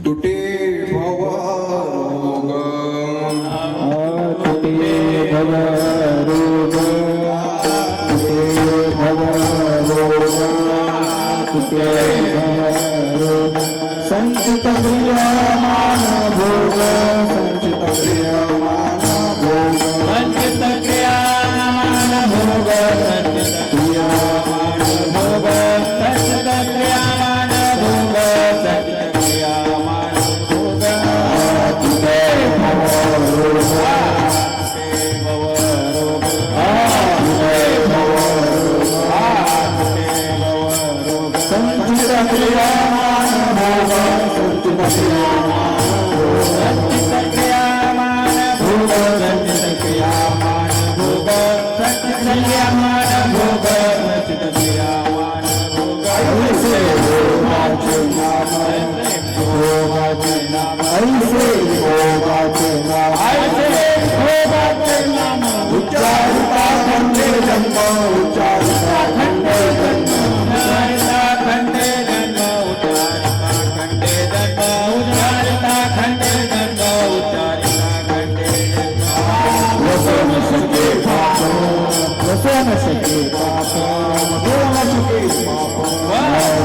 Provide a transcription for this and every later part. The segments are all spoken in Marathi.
तुटे भवरोग तुटे भवरोग तुटे भवरोग तुटे भवरोग संचित क्रियमान भोग संचित क्रियमान भोग संचित क्रियामान भोग संचित क्रियामान भोग संचित क्रियामान भोग संचित क्रियामान भोग तुटे भवरोग संचित क्रियमान भोग संचित क्रियामान भोग संचित क्रियामान भोग संचित क्रियामान भोग संचित क्रियामान भोग ऐसे भोगाचे नाम भोगाचे नाम ऐसे भोगाचे नाम ऐसे भोगाचे नाम उच्चारिता खंडे जन्म उच्चारिता खंडे जन्म उच्चारिता खंडे जन्म उच्चारिता खंडे जन्म उच्चारिता खंडे जन्म उच्चारिता खंडे जन्म वसो न सके पाप वसो न सके पाप वसो न सके पाप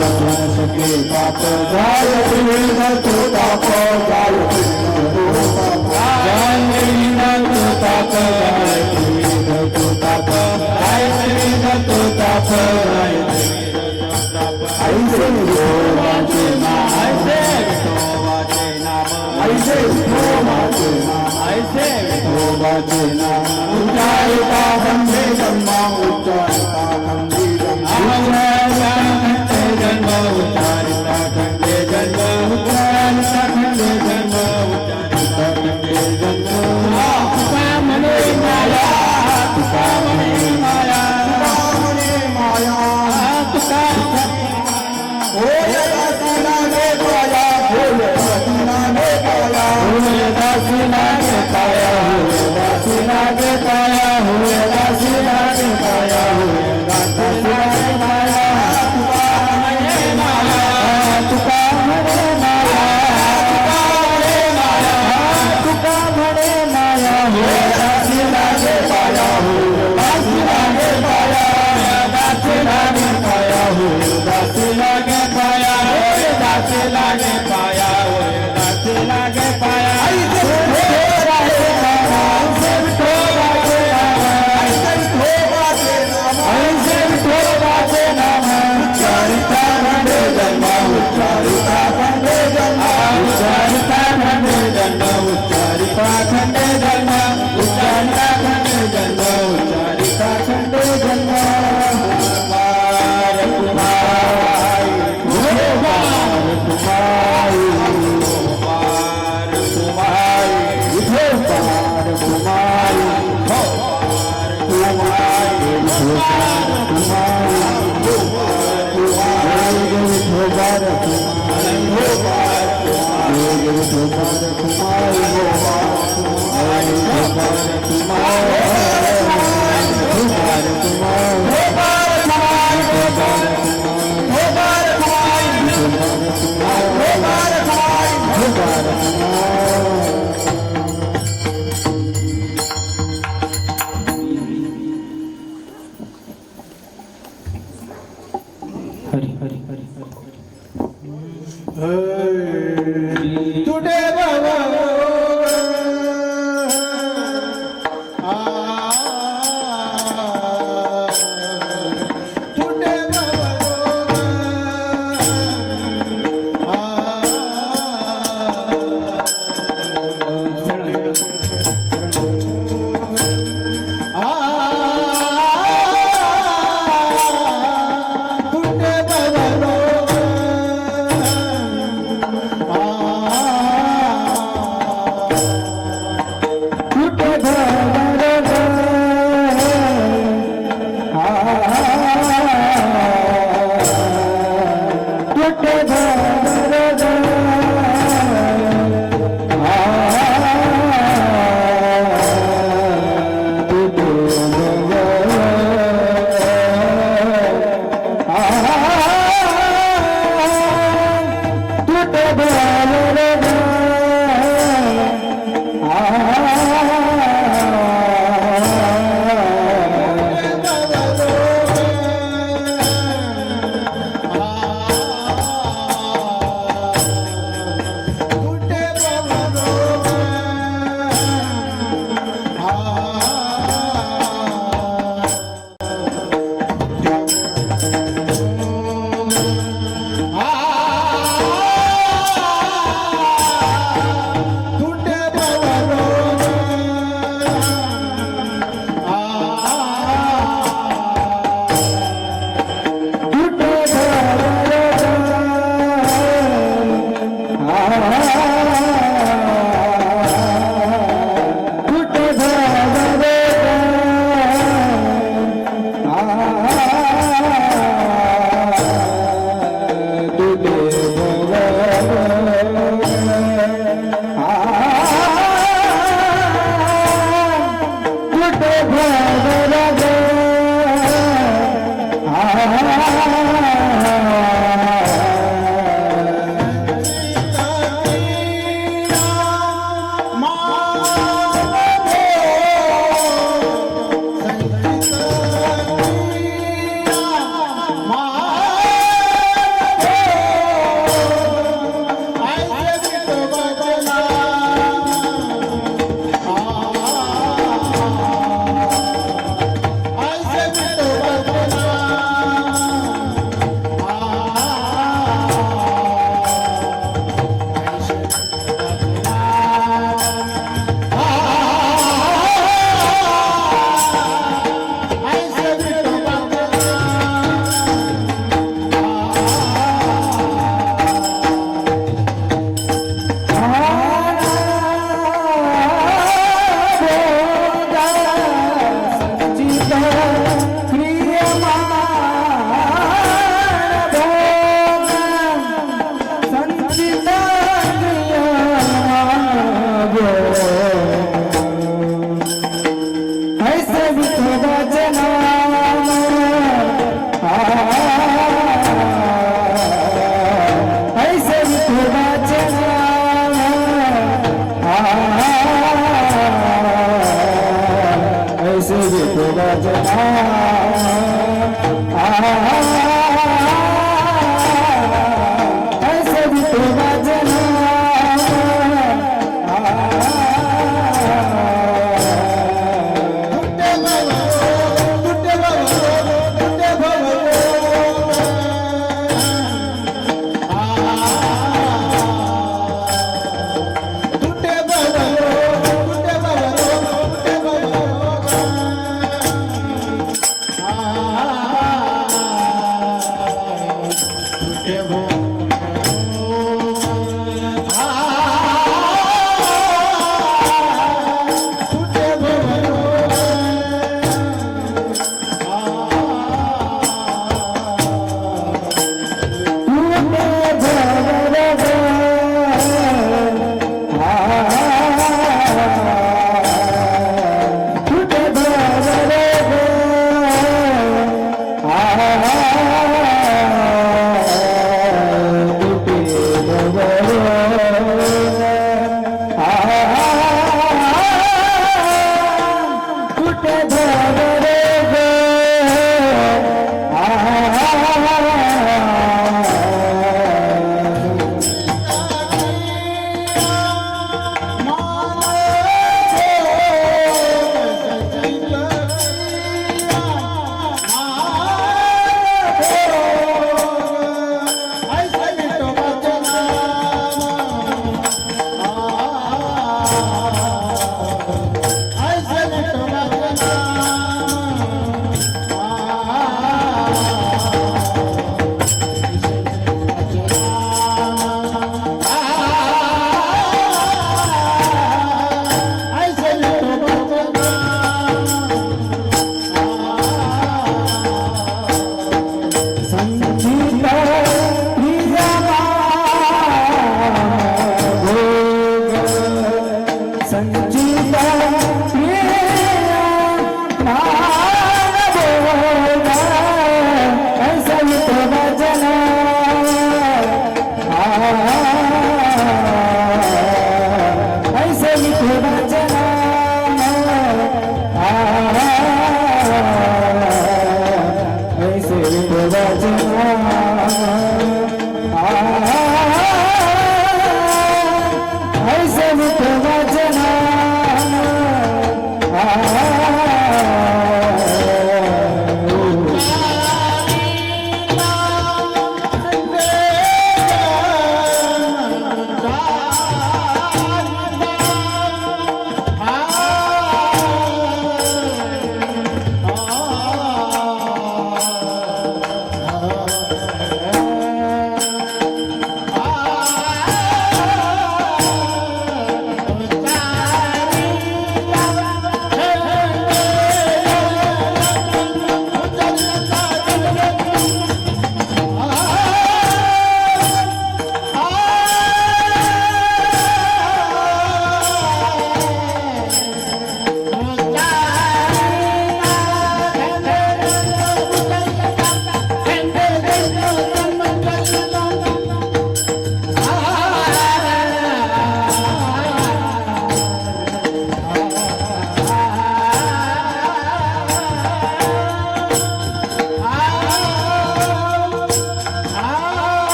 वसो न सके पाप जाय त्रिविध तो ताप जाय त्रिविध तो ताप जय त्रिविध तो ताप जय त्रिविध तो ताप जय त्रिविध तो ताप जय त्रिविध तो ताप ऐसे भोगाचे नाम ऐसे विठोबाचे नाम ऐसे भोगाचे नाम ऐसे भोगाचे नाम उच्चारिता खंडे जन्म उच्चारिता खंडे जन्म उच्चारिता खंडे जन्म उच्चारिता खंडे जन्म उच्चारिता खंडे जन्म उच्चारिता खंडे जन्म तुका म्हणे माया तुका म्हणे माया मने माया तुका होय दासीनाने पाया होय दासीनाने पाया होय दासीनाने पाया होय दासीनाने पाया होय दासीनाने पाया होय दासीनाने पाया तुका म्हणे माया तुका म्हणे माया होय दासीनाने पाया होय दासीनाने पाया दासीनाने पाया होय दासीनाने पाया होय दासीनाने पाया होय दासीनाने पाया ऐसे विठोबाचे तुटे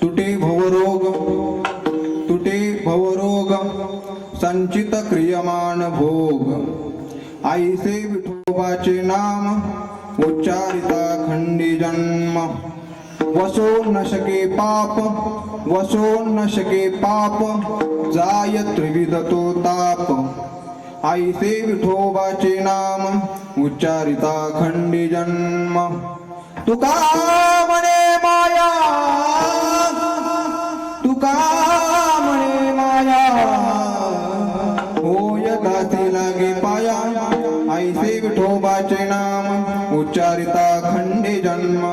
तुटे भवरोग तुटे भवरोग संचित क्रियमान भोग आईसे विठोबाचे नाम उच्चारिता खंडी जन्म वसो न शके पाप वसो न शके पाप जाय त्रिविध तो ताप आईसे विठोबाचे नाम उच्चारिता खंडी जन्म तुका म्हणे माया तुका म्हणे माया होय दासी लागे पाया ऐसे विठोबाचे नाम उच्चारिता खंडे जन्म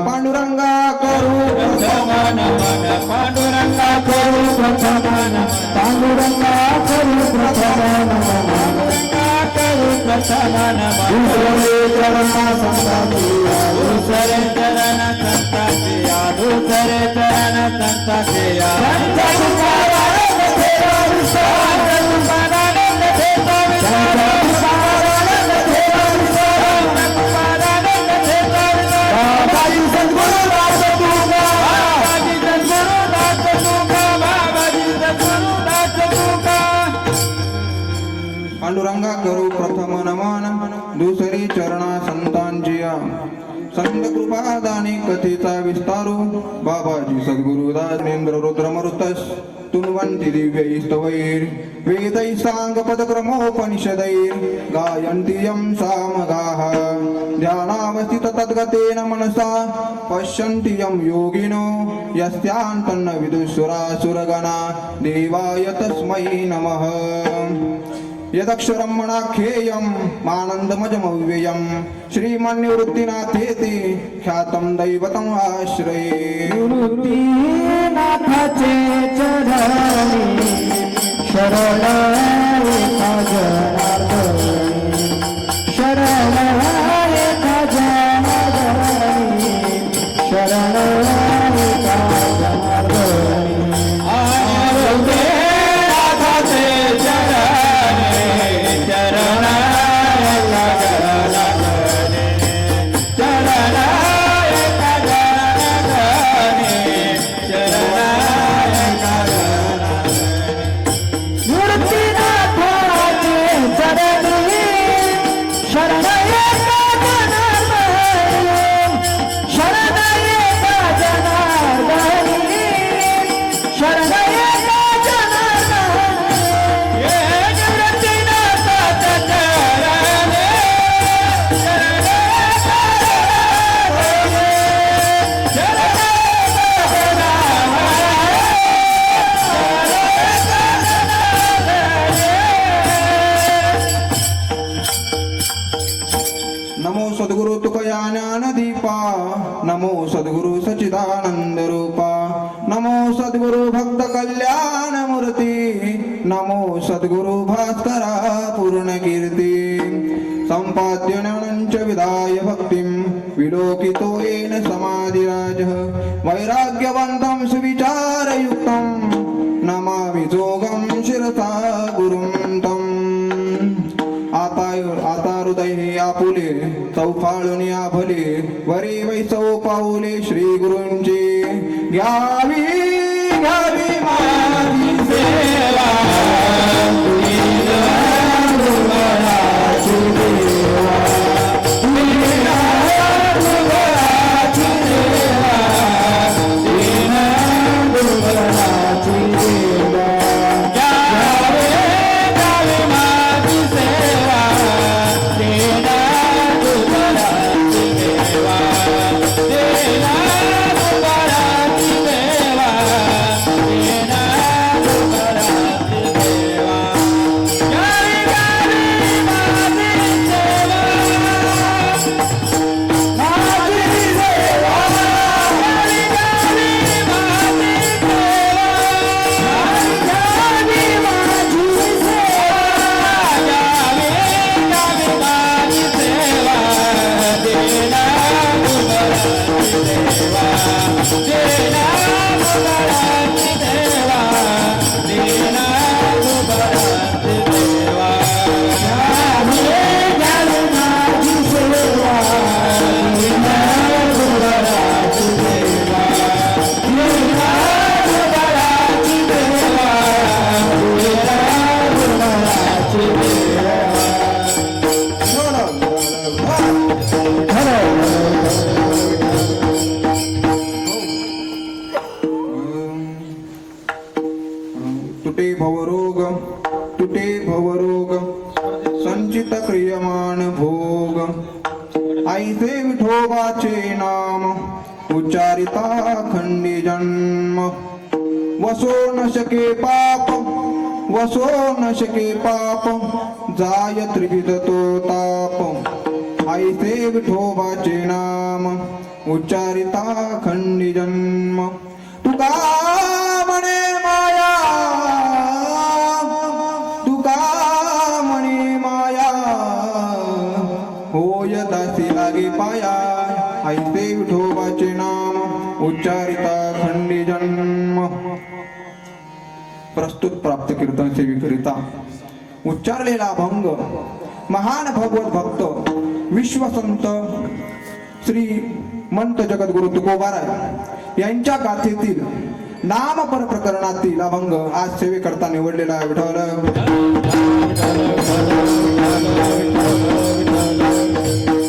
पांडुरंगा करू प्रथमन मन पांडुरंगा करू प्रथमन पांडुरंगा करू प्रथमन पांडुरंगा करू प्रथमन दुसरे चरणा संताती दुसरे चरण संताचे दुसरे चरण संताचे पांडुरंगा करू प्रथम नमन दुसरी चरणा संतांचिया संत कृपादानी कथेचा विस्तारू बाबाजी सद्गुरु दानेंद्र रुद्र मरुतस तुन्वंती दिव्यै स्तवैर वेदै सांग पदक्रमोपनिषदैर गायन्ति यं सामगाः ध्यानावस्थित तद्गतेन मनसा पश्यन्ति यं योगिनो यस्यान्तन्न विदुषुरासुरगणा देवाय तस्मै नमः यदक्षरं मनाख्येयं मानन्दमजमव्ययं श्रीमन्निवृत्तिनाथेति ख्यातं दैवतम् आश्रये नाथाचे चरणी शरण एका जनार्दनी शरण एका जनार्दनी शरण एका जनार्दनी नमो सद्गुरु तुकया ज्ञानदीपा नमो सद्गुरु सच्चिदानंद रूपा नमो सद्गुरु भक्त कल्याण मूर्ती नमो सद्गुरु भास्करा पूर्ण कीर्ती संपाद्य ज्ञानञ्च विदाय भक्तिं विलोकितो येन समाधिराजः वैराग्यवन्तं सुविचारयुक्तं नमामि जोगं शिरसा गुरुं तम् आता हृदय हे आपुले चौफाळून आभले वरी वैसव पाऊले श्री गुरूंची घ्यावी घ्यावी माझी सेवा तुटे भवरोग संचित क्रियमान भोग ऐसे विठोबाचे नाम उच्चारिता खंडी जन्म वसो न शके पाप वसो न शके पाप जाय त्रिविध तो ताप ऐसे विठोबाचे नाम उच्चारिता खंडी जन्म तुका म्हणे माया तुका म्हणे माया होय दासी लागे पाया ऐसे विठोबाचे नाम उच्चारिता खंडी जन्म प्रस्तुत प्राप्त कीर्तन सेविकरिता उच्चारलेला अभंग महान भगवत भक्त विश्वसंत श्री मंत जगद्गुरु तुकोबाराय यांच्या गाथेतील नामपर प्रकरणातील अभंग आज सेवेकरता निवडलेला आहे. विठ्ठल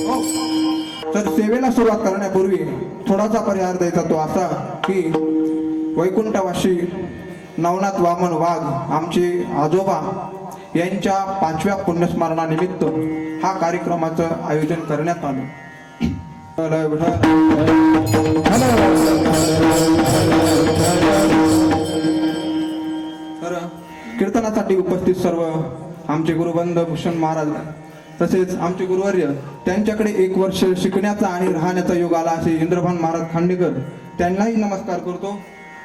हो. तर सेवेला सुरुवात करण्यापूर्वी थोडासा परिहार द्यायचा तो असा की वैकुंठवासी नवनाथ वामन वाघ आमचे आजोबा यांच्या 5व्या पुण्यस्मरणानिमित्त हा कार्यक्रमाचं आयोजन करण्यात आलं. तर कीर्तनासाठी उपस्थित सर्व आमचे गुरुबंध भूषण महाराज तसेच आमचे गुरुवर्य त्यांच्याकडे 1 वर्ष शिकण्याचा आणि राहण्याचा योग आला असे इंद्रभान महाराज खांडेकर त्यांनाही नमस्कार करतो.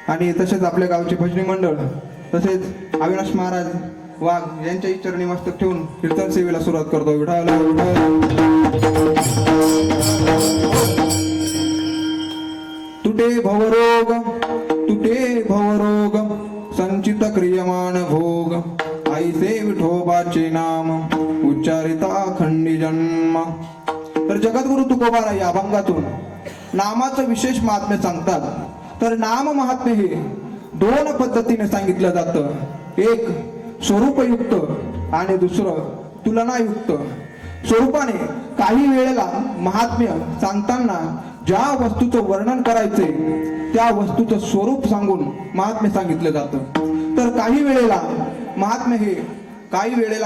आणि तसेच आपल्या गावचे भजनी मंडळ तसेच अविनाश महाराज वाघ यांच्याही चरणी मस्तक ठेवून कीर्तन सेवेला सुरुवात करतो. विठ्ठल तुटे भवरोग संचित क्रियमान भोग ऐसे विठोबाचे नाम उच्चारिता खंडी जन्म. तर जगद्गुरु तुकोबाराय या अभंगातून नामाचं विशेष महात्म्य सांगतात. तर नाम महात्म्य हे 2 पद्धतीने सांगितलं जातं. एक स्वरूपयुक्त आणि दुसरं तुलनायुक्त. स्वरूपाने काही वेळेला महात्म्य सांगताना ज्या वस्तूचं वर्णन करायचे त्या वस्तूचं स्वरूप सांगून महात्म्य सांगितलं जातं. तर काही वेळेला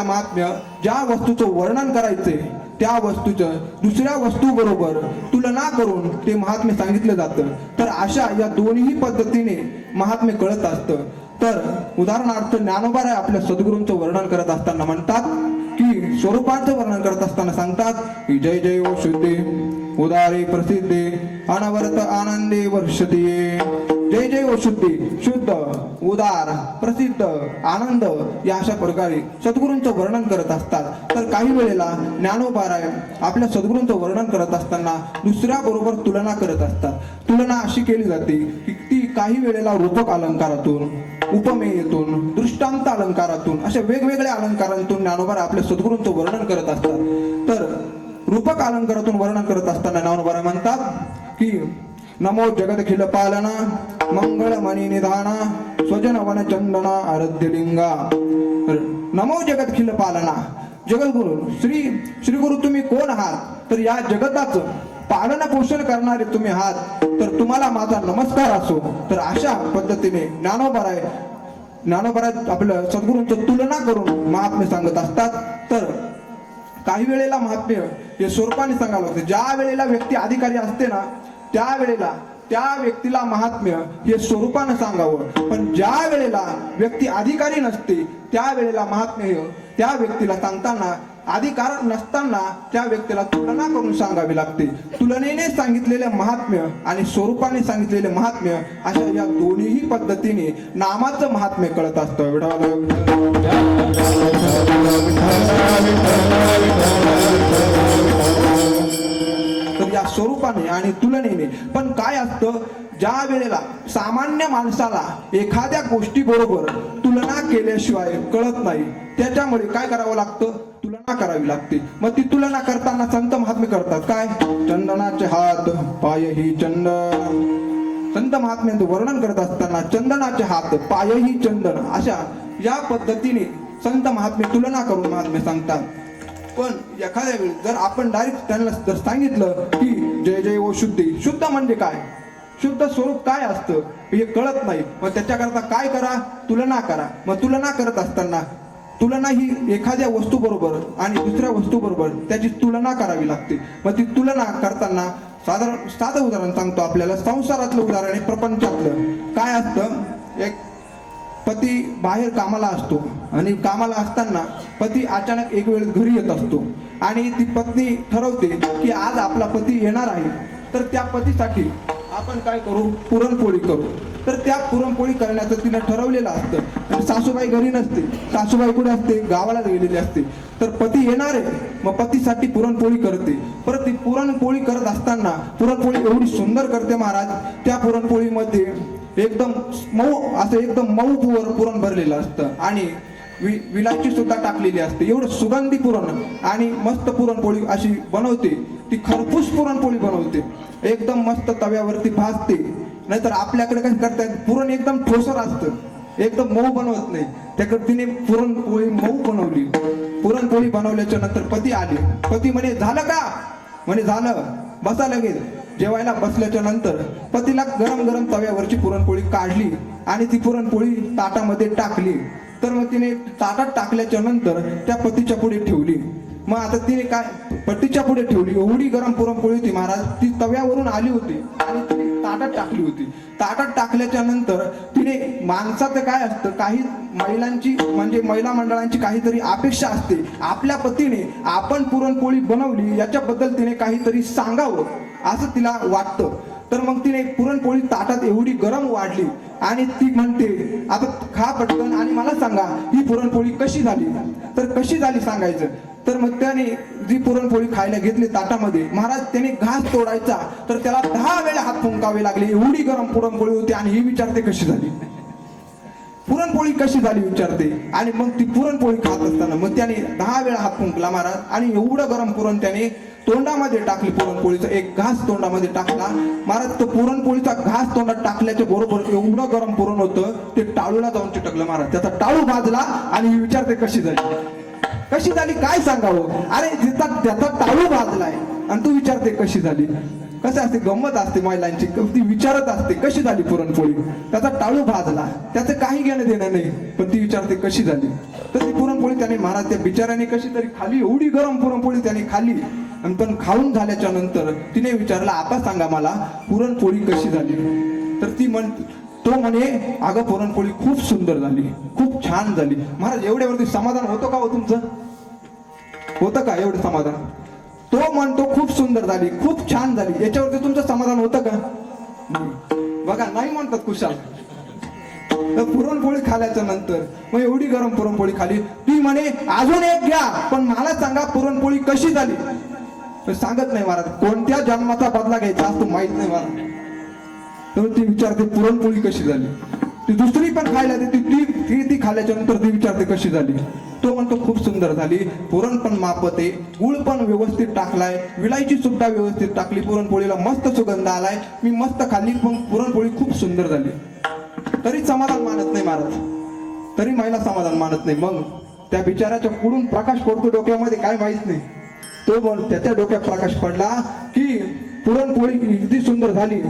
महात्म्य ज्या वस्तूचं वर्णन करायचे त्या वस्तूचं दुसऱ्या वस्तू बरोबर तुलना करून ते महात्म्य सांगितलं जातं. तर अशा या दोन्ही पद्धतीने महात्म्य कळत असतं. तर उदाहरणार्थ ज्ञानोबाराय आपल्या सद्गुरूंचं वर्णन करत असताना म्हणतात की स्वरूपाचं वर्णन करत असताना सांगतात की जय जय ओ शुद्धे उदारे प्रसिद्धे अनवरत आनंदे वर्षती. जय जय ओ शुद्धी शुद्ध उदार प्रसिद्ध आनंद या अशा प्रकारे सद्गुरूंचं वर्णन करत असतात. तर काही वेळेला ज्ञानोबाराय आपल्या सद्गुरूंचं वर्णन करत असताना दुसऱ्या बरोबर तुलना करत असतात. तुलना अशी केली जाते की ती काही वेळेला रूपक अलंकारातून उपमेयेतून दृष्टांत अलंकारातून अशा वेगवेगळ्या अलंकारांतून ज्ञानोबाराय आपल्या सद्गुरूंचं वर्णन करत असतात. तर रूपक अलंकारातून वर्णन करत असताना ज्ञानोबाराय म्हणतात की नमो जगदखिल पालना मंगळ मणी निधाना स्वजन वन चंदना आराध्य लिंगा. नमो जगदखिल पालना जगद्गुरु श्री गुरु तुम्ही कोण आहात? तर या जगताचं पालन पोषण करणारे तुम्ही आहात. तर तुम्हाला माझा नमस्कार असो. तर अशा पद्धतीने ज्ञानोबाराय आपल्या सद्गुरूंचं तुलना करून महात्म्य सांगत असतात. तर काही वेळेला महात्म्य हे स्वरूपाने सांगायला लागते. ज्या वेळेला व्यक्ती अधिकारी असते ना त्यावेळेला त्या व्यक्तीला महात्म्य हे स्वरूपाने सांगावं. पण ज्या वेळेला व्यक्ती अधिकारी नसते त्यावेळेला महात्म्य हे त्या व्यक्तीला सांगताना अधिकार नसताना त्या व्यक्तीला तुलना करून सांगावी लागते. तुलनेने सांगितलेले महात्म्य आणि स्वरूपाने सांगितलेले महात्म्य अशा या दोन्ही पद्धतीने नामाचं महात्म्य कळत असतं. तर या स्वरूपाने आणि तुलनेने पण काय असतं ज्या वेळेला सामान्य माणसाला एखाद्या गोष्टी बरोबर तुलना केल्याशिवाय कळत नाही त्याच्यामुळे काय करावं लागतं तुलना करावी लागते. मग ती तुलना करताना संत महात्मे करतात काय चंदनाचे हात पायही चंदन. संत महात्म्यांचं वर्णन करत असताना चंदनाचे हात पायही चंदन अशा या पद्धतीने संत महात्मे तुलना करून महात्मे सांगतात. पण एखाद्या वेळी जर आपण डायरेक्ट त्यांना जर सांगितलं की जय जय ओ शुद्धी शुद्ध म्हणजे काय शुद्ध स्वरूप काय असतं हे कळत नाही. मग त्याच्याकरता काय करा तुलना करा. मग तुलना करत असताना तुलना ही एखाद्या वस्तू बरोबर आणि दुसऱ्या वस्तू बरोबर त्याची तुलना करावी लागते. मग ती तुलना करताना साधं उदाहरण सांगतो आपल्याला. संसारातलं उदाहरण आहे, प्रपंचातलं. काय असतं, एक पती बाहेर कामाला असतो आणि कामाला असताना पती अचानक एक वेळ घरी येत असतो आणि ती पत्नी ठरवते की आज आपला पती येणार आहे, तर त्या पतीसाठी आपण काय करू, पुरणपोळी करू. तर त्या पुरणपोळी करण्याचं तिने ठरवलेलं असतं. आणि सासूबाई घरी नसते, सासूबाई कुठे असते, गावाला गेलेली असते. तर पती येणार आहे, मग पतीसाठी पुरणपोळी करते. परत ती पुरणपोळी करत असताना पुरणपोळी एवढी सुंदर करते महाराज, त्या पुरणपोळीमध्ये एकदम मऊ असं एकदम मऊ पुरण भरलेलं असतं आणि विलायची सुद्धा टाकलेली असते. एवढं सुगंधी पुरण आणि मस्त पुरणपोळी अशी बनवते. ती खरपूस पुरणपोळी बनवते, एकदम मस्त तव्यावरती भाजते. नाहीतर आपल्याकडे काय करतात, पुरण एकदम ठोसर असतं, एकदम मऊ बनवत नाही. त्याकडे तिने पुरणपोळी मऊ बनवली. पुरणपोळी बनवल्याच्या नंतर पती आले. पती म्हणे झालं का, म्हणे झालं, बसा लगेच. जेवायला बसल्याच्या नंतर पतीला गरम गरम तव्यावरची पुरणपोळी काढली आणि ती पुरणपोळी ताटामध्ये टाकली. तर मग तिने ताटात टाकल्याच्या नंतर त्या पतीच्या पुढे ठेवली. मग आता तिने काय पतीच्या पुढे ठेवली, एवढी गरम पुरणपोळी होती महाराज, ती तव्यावरून आली होती आणि तिने ताटात टाकली होती. ताटात टाकल्याच्या नंतर तिने, माणसाचं काय असतं, काही महिलांची म्हणजे महिला मंडळांची काहीतरी अपेक्षा असते, आपल्या पतीने आपण पुरणपोळी बनवली याच्याबद्दल तिने काहीतरी सांगावं असं तिला वाटतं. तर मग तिने पुरणपोळी ताटात एवढी गरम वाढली आणि ती म्हणते आता खा पटकन आणि मला सांगा ही पुरणपोळी कशी झाली. तर कशी झाली सांगायचं. तर मग त्याने जी पुरणपोळी खायला घेतली ताटामध्ये, महाराज त्याने घास तोडायचा तर त्याला 10 वेळा हात फुंकावे लागले, एवढी गरम पुरणपोळी होती. आणि ही विचारते कशी झाली, पुरणपोळी कशी झाली विचारते. आणि मग ती पुरणपोळी खात असताना मग त्याने 10 वेळा हात फुंकला महाराज आणि एवढं गरम पुरण त्याने तोंडामध्ये टाकली. पुरणपोळीचा एक घास तोंडामध्ये टाकला महाराज. तो पुरणपोळीचा घास तोंडात टाकल्याच्या बरोबर एवढं गरम पुरण होतं ते टाळूला जाऊन चिटकलं महाराज. त्याचा टाळू भाजला आणि ही विचारते कशी झाली, कशी झाली काय सांगावं. अरे त्याचा टाळू भाजलाय आणि तू विचारते कशी झाली. कसं असते, गंमत असते महिलांची, ती विचारत असते कशी झाली पुरणपोळी. त्याचा टाळू भाजला, त्याचं काही घेणं देणं नाही, पण ती विचारते कशी झाली. तर ती पुरणपोळी त्याने महाराज त्या बिचाराने कशी तरी खाली, एवढी गरम पुरणपोळी त्याने खाल्ली. आणि पण खाऊन झाल्याच्या नंतर तिने विचारला आता सांगा मला पुरणपोळी कशी झाली. तर ती तो म्हणे अगं पुरणपोळी खूप सुंदर झाली, खूप छान झाली. महाराज एवढ्यावरती समाधान होतं का हो तुमचं, होतं का एवढं समाधान. तो म्हणतो खूप सुंदर झाली, खूप छान झाली, याच्यावरती तुमचं समाधान होतं का. बघा नाही म्हणतात कुशाल. तर पुरणपोळी खाल्याच्या नंतर मग एवढी गरम पुरणपोळी खाली, ती म्हणे अजून एक घ्या पण मला सांगा पुरणपोळी कशी झाली. सांगत नाही महाराज, कोणत्या जन्माचा बदला घ्यायचा असतो माहित नाही मला. तर ती विचारते पुरणपोळी कशी झाली. ती दुसरी पण खायला देते, ती खाल्ल्याच्या नंतर ती विचारते कशी झाली. तो म्हणतो खूप सुंदर झाली, पुरण पण मापत आहे, गुळ पण व्यवस्थित टाकलाय, विलायची सुद्धा व्यवस्थित टाकली, पुरणपोळीला मस्त सुगंध आलाय, मी मस्त खाल्ली पण पुरणपोळी खूप सुंदर झाली. तरी समाधान मानत नाही महाराज, तरी महिला समाधान मानत नाही. मग त्या बिचाराच्या पुढून प्रकाश पडतो डोक्यामध्ये काय माहित नाही. तो त्याच्या डोक्यात प्रकाश पडला की पुरणपोळी किती सुंदर झाली.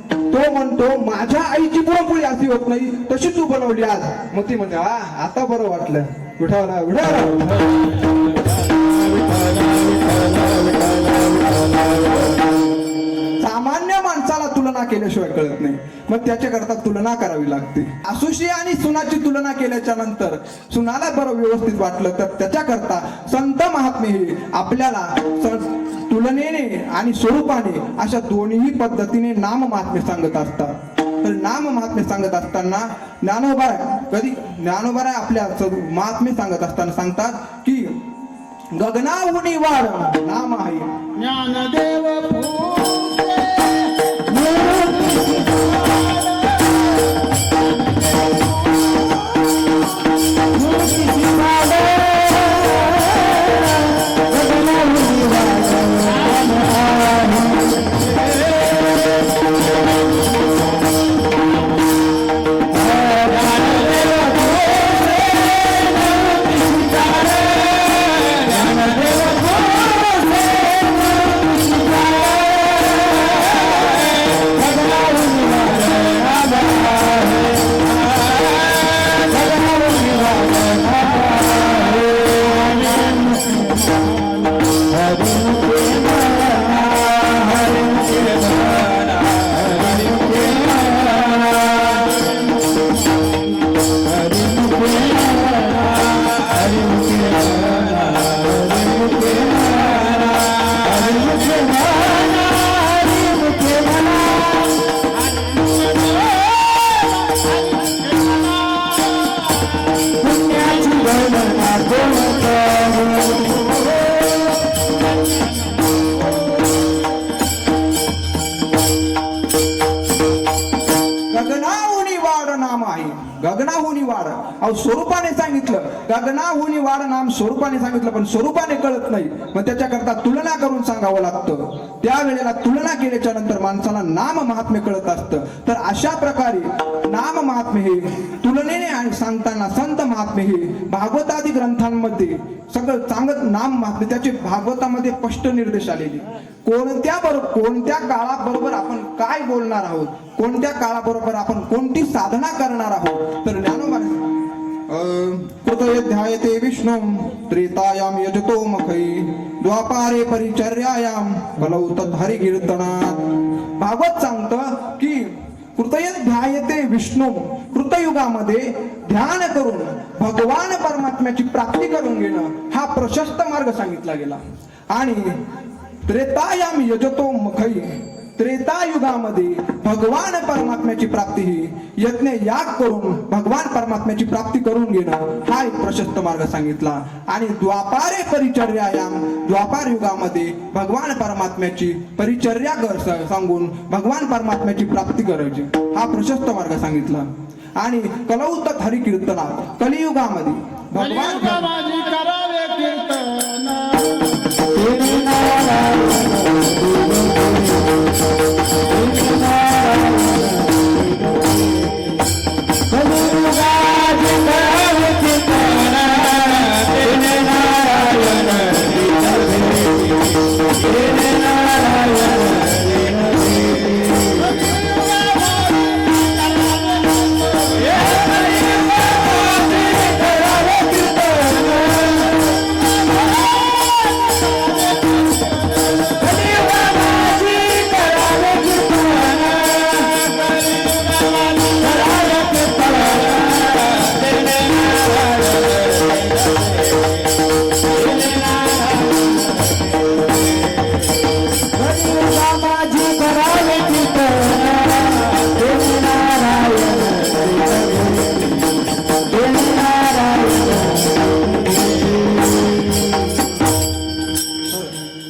तो म्हणतो माझ्या आईची पुरणपोळी अशी होत नाही तशी तू बनवली आज. मग ती म्हणते आता बरं वाटलं, विठाला सामान्य माणसाला तुलना केल्याशिवाय कळत नाही, मग त्याच्याकरता तुलना करावी लागते. सासूशी आणि सुनाची तुलना केल्याच्या नंतर सुनाला बरं व्यवस्थित वाटलं तर त्याच्याकरता संत महात्मे हे आपल्याला तुलनेने आणि स्वरूपाने अशा दोन्ही पद्धतीने नाम महात्मे सांगत असतात. तर नाम महात्मे सांगत असताना ज्ञानोबा आपल्या महात्मे सांगत असताना सांगतात की गगनाहुनी वाढ नाम आहे ज्ञानदेव गगनाहुनी वाढ नाम आहे. गगनाहुनी वाढ, अहो स्वरूपाने सांगितलं, गगनाहुनी वाढ नाम स्वरूपाने सांगितलं, पण स्वरूपाने कळत नाही. मग त्याच्याकरता तुलना करून सांगावं लागतं. त्यावेळेला तुलना केल्याच्या नंतर माणसाला नाम महात्म्य कळत असतं. तर अशा प्रकारे नाम महात्म्य हे तुलनेने आणि सांगताना संत महात्म्य हे भागवतादी ग्रंथांमध्ये सगळं सांगत नाम महात्म्य त्याचे भागवतामध्ये स्पष्ट निर्देश आलेले. कोणत्या काळाबरोबर आपण काय बोलणार आहोत, कोणत्या काळाबरोबर आपण कोणती साधना करणार आहोत. तर ज्ञानोबा कृतयध्यायते विष्णू त्रेतायाम यजतो मखै द्वापारे परिचर्यायाम कलौ तद्हरि कीर्तनात. भागवत सांगतं की कृतयध्यायते विष्णू, कृतयुगामध्ये ध्यान करून भगवान परमात्म्याची प्राप्ती करून घेणं हा प्रशस्त मार्ग सांगितला गेला. आणि त्रेतायाम यजतो मखै, त्रेतायुगामध्ये भगवान परमात्म्याची प्राप्ती ही यज्ञ याग करून भगवान परमात्म्याची प्राप्ती करून घेणं हा एक प्रशस्त मार्ग सांगितला. आणि द्वापारे परिचर्यायाम, द्वापार युगामध्ये भगवान परमात्म्याची परिचर्या सांगून भगवान परमात्म्याची प्राप्ती करायची हा प्रशस्त मार्ग सांगितला. आणि कलौ तद्हरि कीर्तनात, कलियुगामध्ये भगवान माझी करावे कीर्तन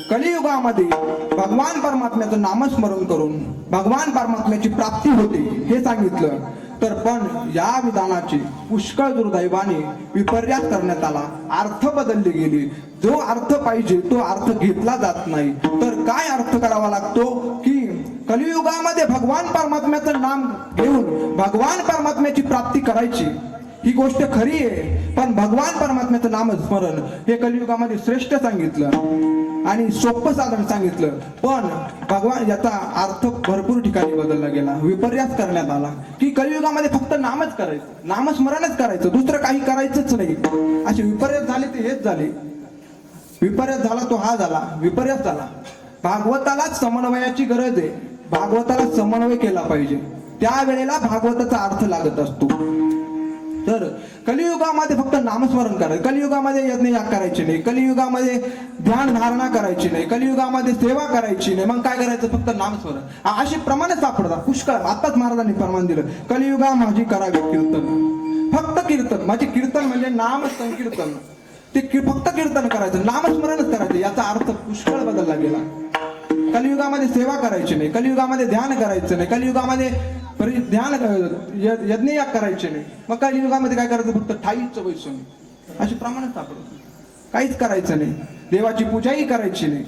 कलियुगामध्ये भगवान परमात्म्याचं नामस्मरण करून भगवान परमात्म्याची प्राप्ती होते हे सांगितलं. तर पण या विधानाची पुष्कळ दुर्दैवाने विपर्यास करण्यात आला, अर्थ बदलले गेले. जो अर्थ पाहिजे तो अर्थ घेतला जात नाही. तर काय अर्थ करावा लागतो की कलियुगामध्ये भगवान परमात्म्याचं नाम घेऊन भगवान परमात्म्याची प्राप्ती करायची ही गोष्ट खरी आहे. पण भगवान परमात्म्याचं नामस्मरण हे कलियुगामध्ये श्रेष्ठ सांगितलं आणि सोपं साधन सांगितलं. पण भगवान याचा अर्थ भरपूर ठिकाणी बदलला गेला, विपर्यास करण्यात आला की कलियुगामध्ये फक्त नामच करायचं, नामस्मरणच करायचं, दुसरं काही करायचंच नाही. असे विपर्यास झाले ते हेच झाले. विपर्यास झाला तो हा झाला, विपर्यास झाला. भागवताला समन्वयाची गरज आहे, भागवताला समन्वय केला पाहिजे, त्यावेळेला भागवताचा अर्थ लागत असतो. तर कलियुगामध्ये फक्त नामस्मरण करायचं, कलियुगामध्ये यज्ञ याग करायचे नाही, कलियुगामध्ये ध्यान धारणा करायची नाही, कलियुगामध्ये सेवा करायची नाही. मग काय करायचं, फक्त नामस्मरण. अशी प्रमाणे सापडतात पुष्कळ. आताच महाराजांनी प्रमाण दिलं, कलियुगा माझी करावे कीर्तन, फक्त कीर्तन. माझे कीर्तन म्हणजे नाम संकीर्तन, ते फक्त कीर्तन करायचं, नामस्मरणच करायचं. याचा अर्थ पुष्कळ बदलला गेला. कलियुगामध्ये सेवा करायची नाही, कलियुगामध्ये ध्यान करायचं नाही, कलियुगामध्ये ध्यान यज्ञ याग करायचे नाही. मग कलियुगामध्ये काय करायचं, फक्त ठाईच बैसून अशी प्रमाणात सापडत, काहीच करायचं नाही, देवाची पूजाही करायची नाही.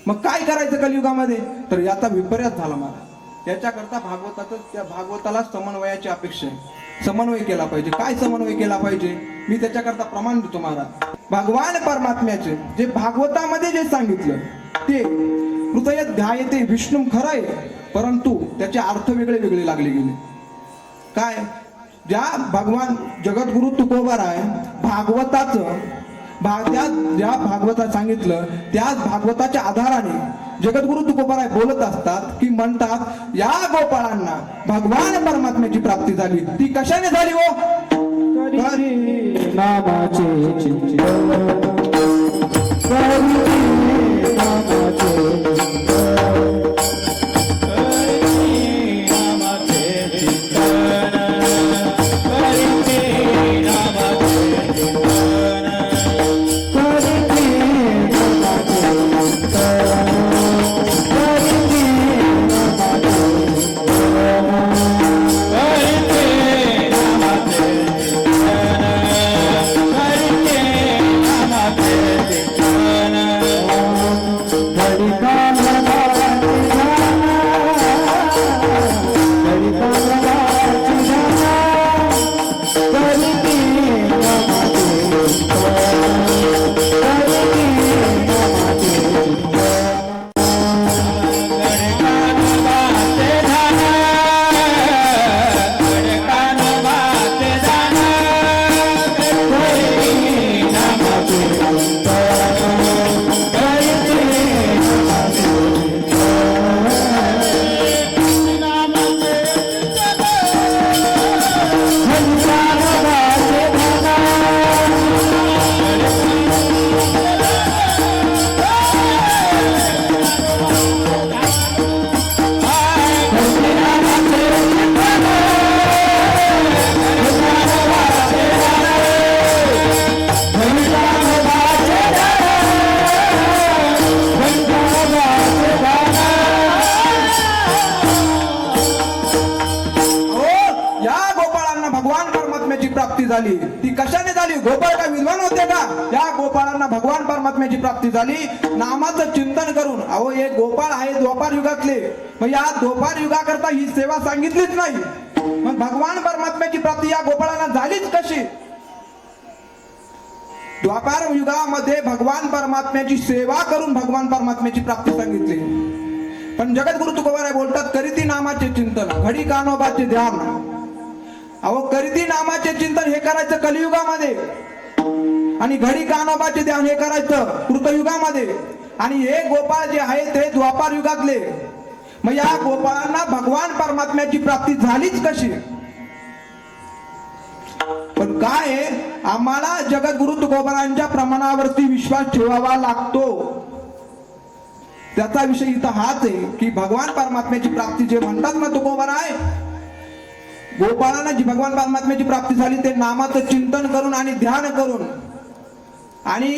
मग काय करायचं कलियुगामध्ये, तर याचा विपर्यास झाला मला. याच्याकरता त्या भागवताला समन्वयाची अपेक्षा आहे, समन्वय केला पाहिजे. काय समन्वय केला पाहिजे, मी त्याच्याकरता प्रमाण देतो महाराज. भगवान परमात्म्याचे जे भागवतामध्ये जे सांगितलं ते कृतयध्यायते विष्णू खरं आहे, परंतु त्याचे अर्थ वेगळे वेगळे लागले गेले. काय, ज्या भगवान जगद्गुरु तुकोबाराय भागवताचं ज्या भागवतात सांगितलं त्याच भागवताच्या आधाराने जगद्गुरु तुकोबाराय बोलत असतात की म्हणतात, या गोपाळांना भगवान परमात्म्याची प्राप्ती झाली. ती कशाने झाली हो, नामाचे चिंतन प्राप्ती झाली ती कशाने झाली? गोपाळ का विद्वान होते का? त्या गोपाळांना भगवान परमात्म्याची प्राप्ती झाली नामाचं चिंतन करून. अहो हे गोपाळ आहे द्वापार युगातले, मग या द्वापार युगाकरता ही सेवा सांगितलीच नाही, मग भगवान परमात्म्याची प्राप्ती या गोपाळांना झालीच कशी? द्वापार युगामध्ये भगवान परमात्म्याची सेवा करून भगवान परमात्म्याची प्राप्ती सांगितली. पण जगद्गुरु तुकोबाराय बोलतात करीती नामाचे चिंतन घडी कानोबाचे ध्यान. अहो करीती नामाचे चिंतन हे करायचं कलियुगामध्ये आणि घडी कानोबाचे ध्यान हे करायचं कृतयुगामध्ये. आणि हे गोपाळ जे आहे ते द्वापार युगातले, मग या गोपाळांना भगवान परमात्म्याची प्राप्ती झालीच कशी? पण काय आम्हाला जगद्गुरु तुकोबारांच्या प्रमाणावरती विश्वास ठेवावा लागतो. त्याचा विषय इथं हाच आहे की भगवान परमात्म्याची प्राप्ती जे म्हणतात ना तुकोबाराय, गोपाळांना जी भगवान परमात्म्याची प्राप्ती झाली ते नामाचं चिंतन करून आणि ध्यान करून. आणि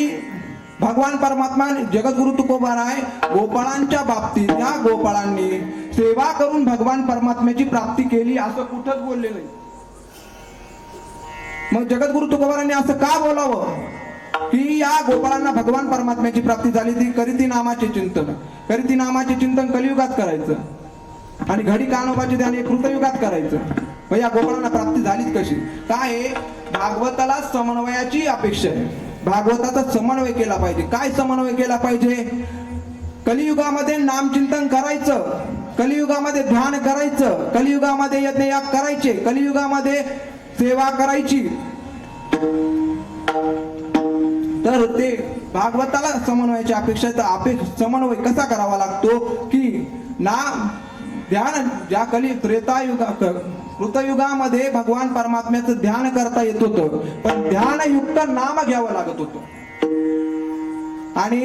भगवान परमात्मा जगद्गुरु तुकोबाराय गोपाळांच्या बाबतीत त्या गोपाळांनी सेवा करून भगवान परमात्म्याची प्राप्ती केली असं कुठंच बोलले नाही. मग जगद्गुरु तुकोबारांनी असं का बोलावं की या गोपाळांना भगवान परमात्म्याची प्राप्ती झाली ती करीती नामाचे चिंतन. करीती नामाचे चिंतन कलियुगात करायचं आणि घडी कानोबाचे ध्यान हे कृतयुगात करायचं. मग या गोपाळांना प्राप्ती झालीच कशी? काय भागवताला समन्वयाची अपेक्षा आहे. भागवताचा समन्वय केला पाहिजे. काय समन्वय केला पाहिजे? कलियुगामध्ये नामचिंतन करायचं, कलियुगामध्ये ध्यान करायचं, कलियुगामध्ये यज्ञयाग करायचे, कलियुगामध्ये सेवा करायची. तर ते भागवताला समन्वयाची अपेक्षा आहे. तर समन्वय कसा करावा लागतो की नाम ध्यान ज्या कृतयुगामध्ये भगवान परमात्म्याचं ध्यान करता येत होतं, पण ध्यानयुक्त नाम घ्यावं लागत होतं. आणि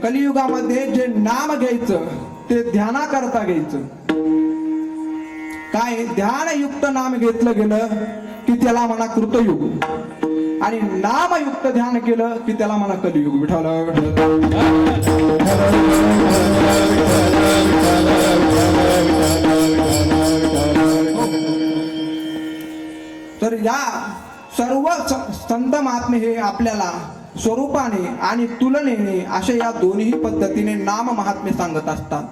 कलियुगामध्ये जे नाम घ्यायचं ते ध्याना करता घ्यायचं. काय ध्यानयुक्त नाम घेतलं गेलं की त्याला म्हणा कृतयुग, आणि नामयुक्त ध्यान केलं की त्याला म्हणा कलियुग. विठ्ठल तर या सर्व संत महात्मे हे आपल्याला स्वरूपाने आणि तुलनेने अशा या दोन्ही पद्धतीने नाम महात्मे सांगत असतात.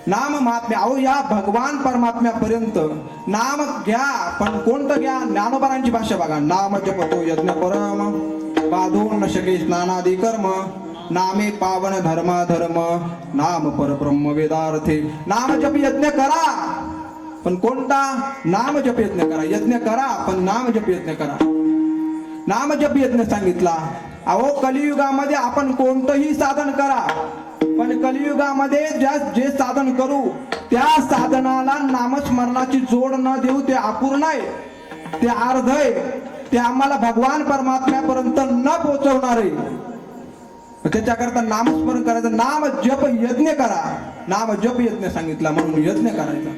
नाम महात्म्य अहो या भगवान परमात्म्यापर्यंत नाम घ्या, पण कोणतं घ्या? ज्ञानोबारांची भाषा बघा. नाम जपतो यज्ञ परम बाधून न शके स्नानादी कर्म नामे पावन धर्म धर्म नाम परब्रह्म वेदार्थे. नाम जप यज्ञ करा, पण कोणता? नाम जप यज्ञ करा. यज्ञ करा पण नाम जप यज्ञ करा. नाम जप यज्ञ सांगितला. अहो कलियुगामध्ये आपण कोणतंही साधन करा, पण कलियुगामध्ये जे साधन करू त्या साधनाला नामस्मरणाची जोड न देऊ ते अपूर्ण आहे, ते अर्ध आहे, ते आम्हाला भगवान परमात्म्यापर्यंत न पोहोचवणार आहे. त्याच्याकरता नामस्मरण करायचं. नाम जप यज्ञ करा. नाम जप यज्ञ सांगितला म्हणून यज्ञ करायचा.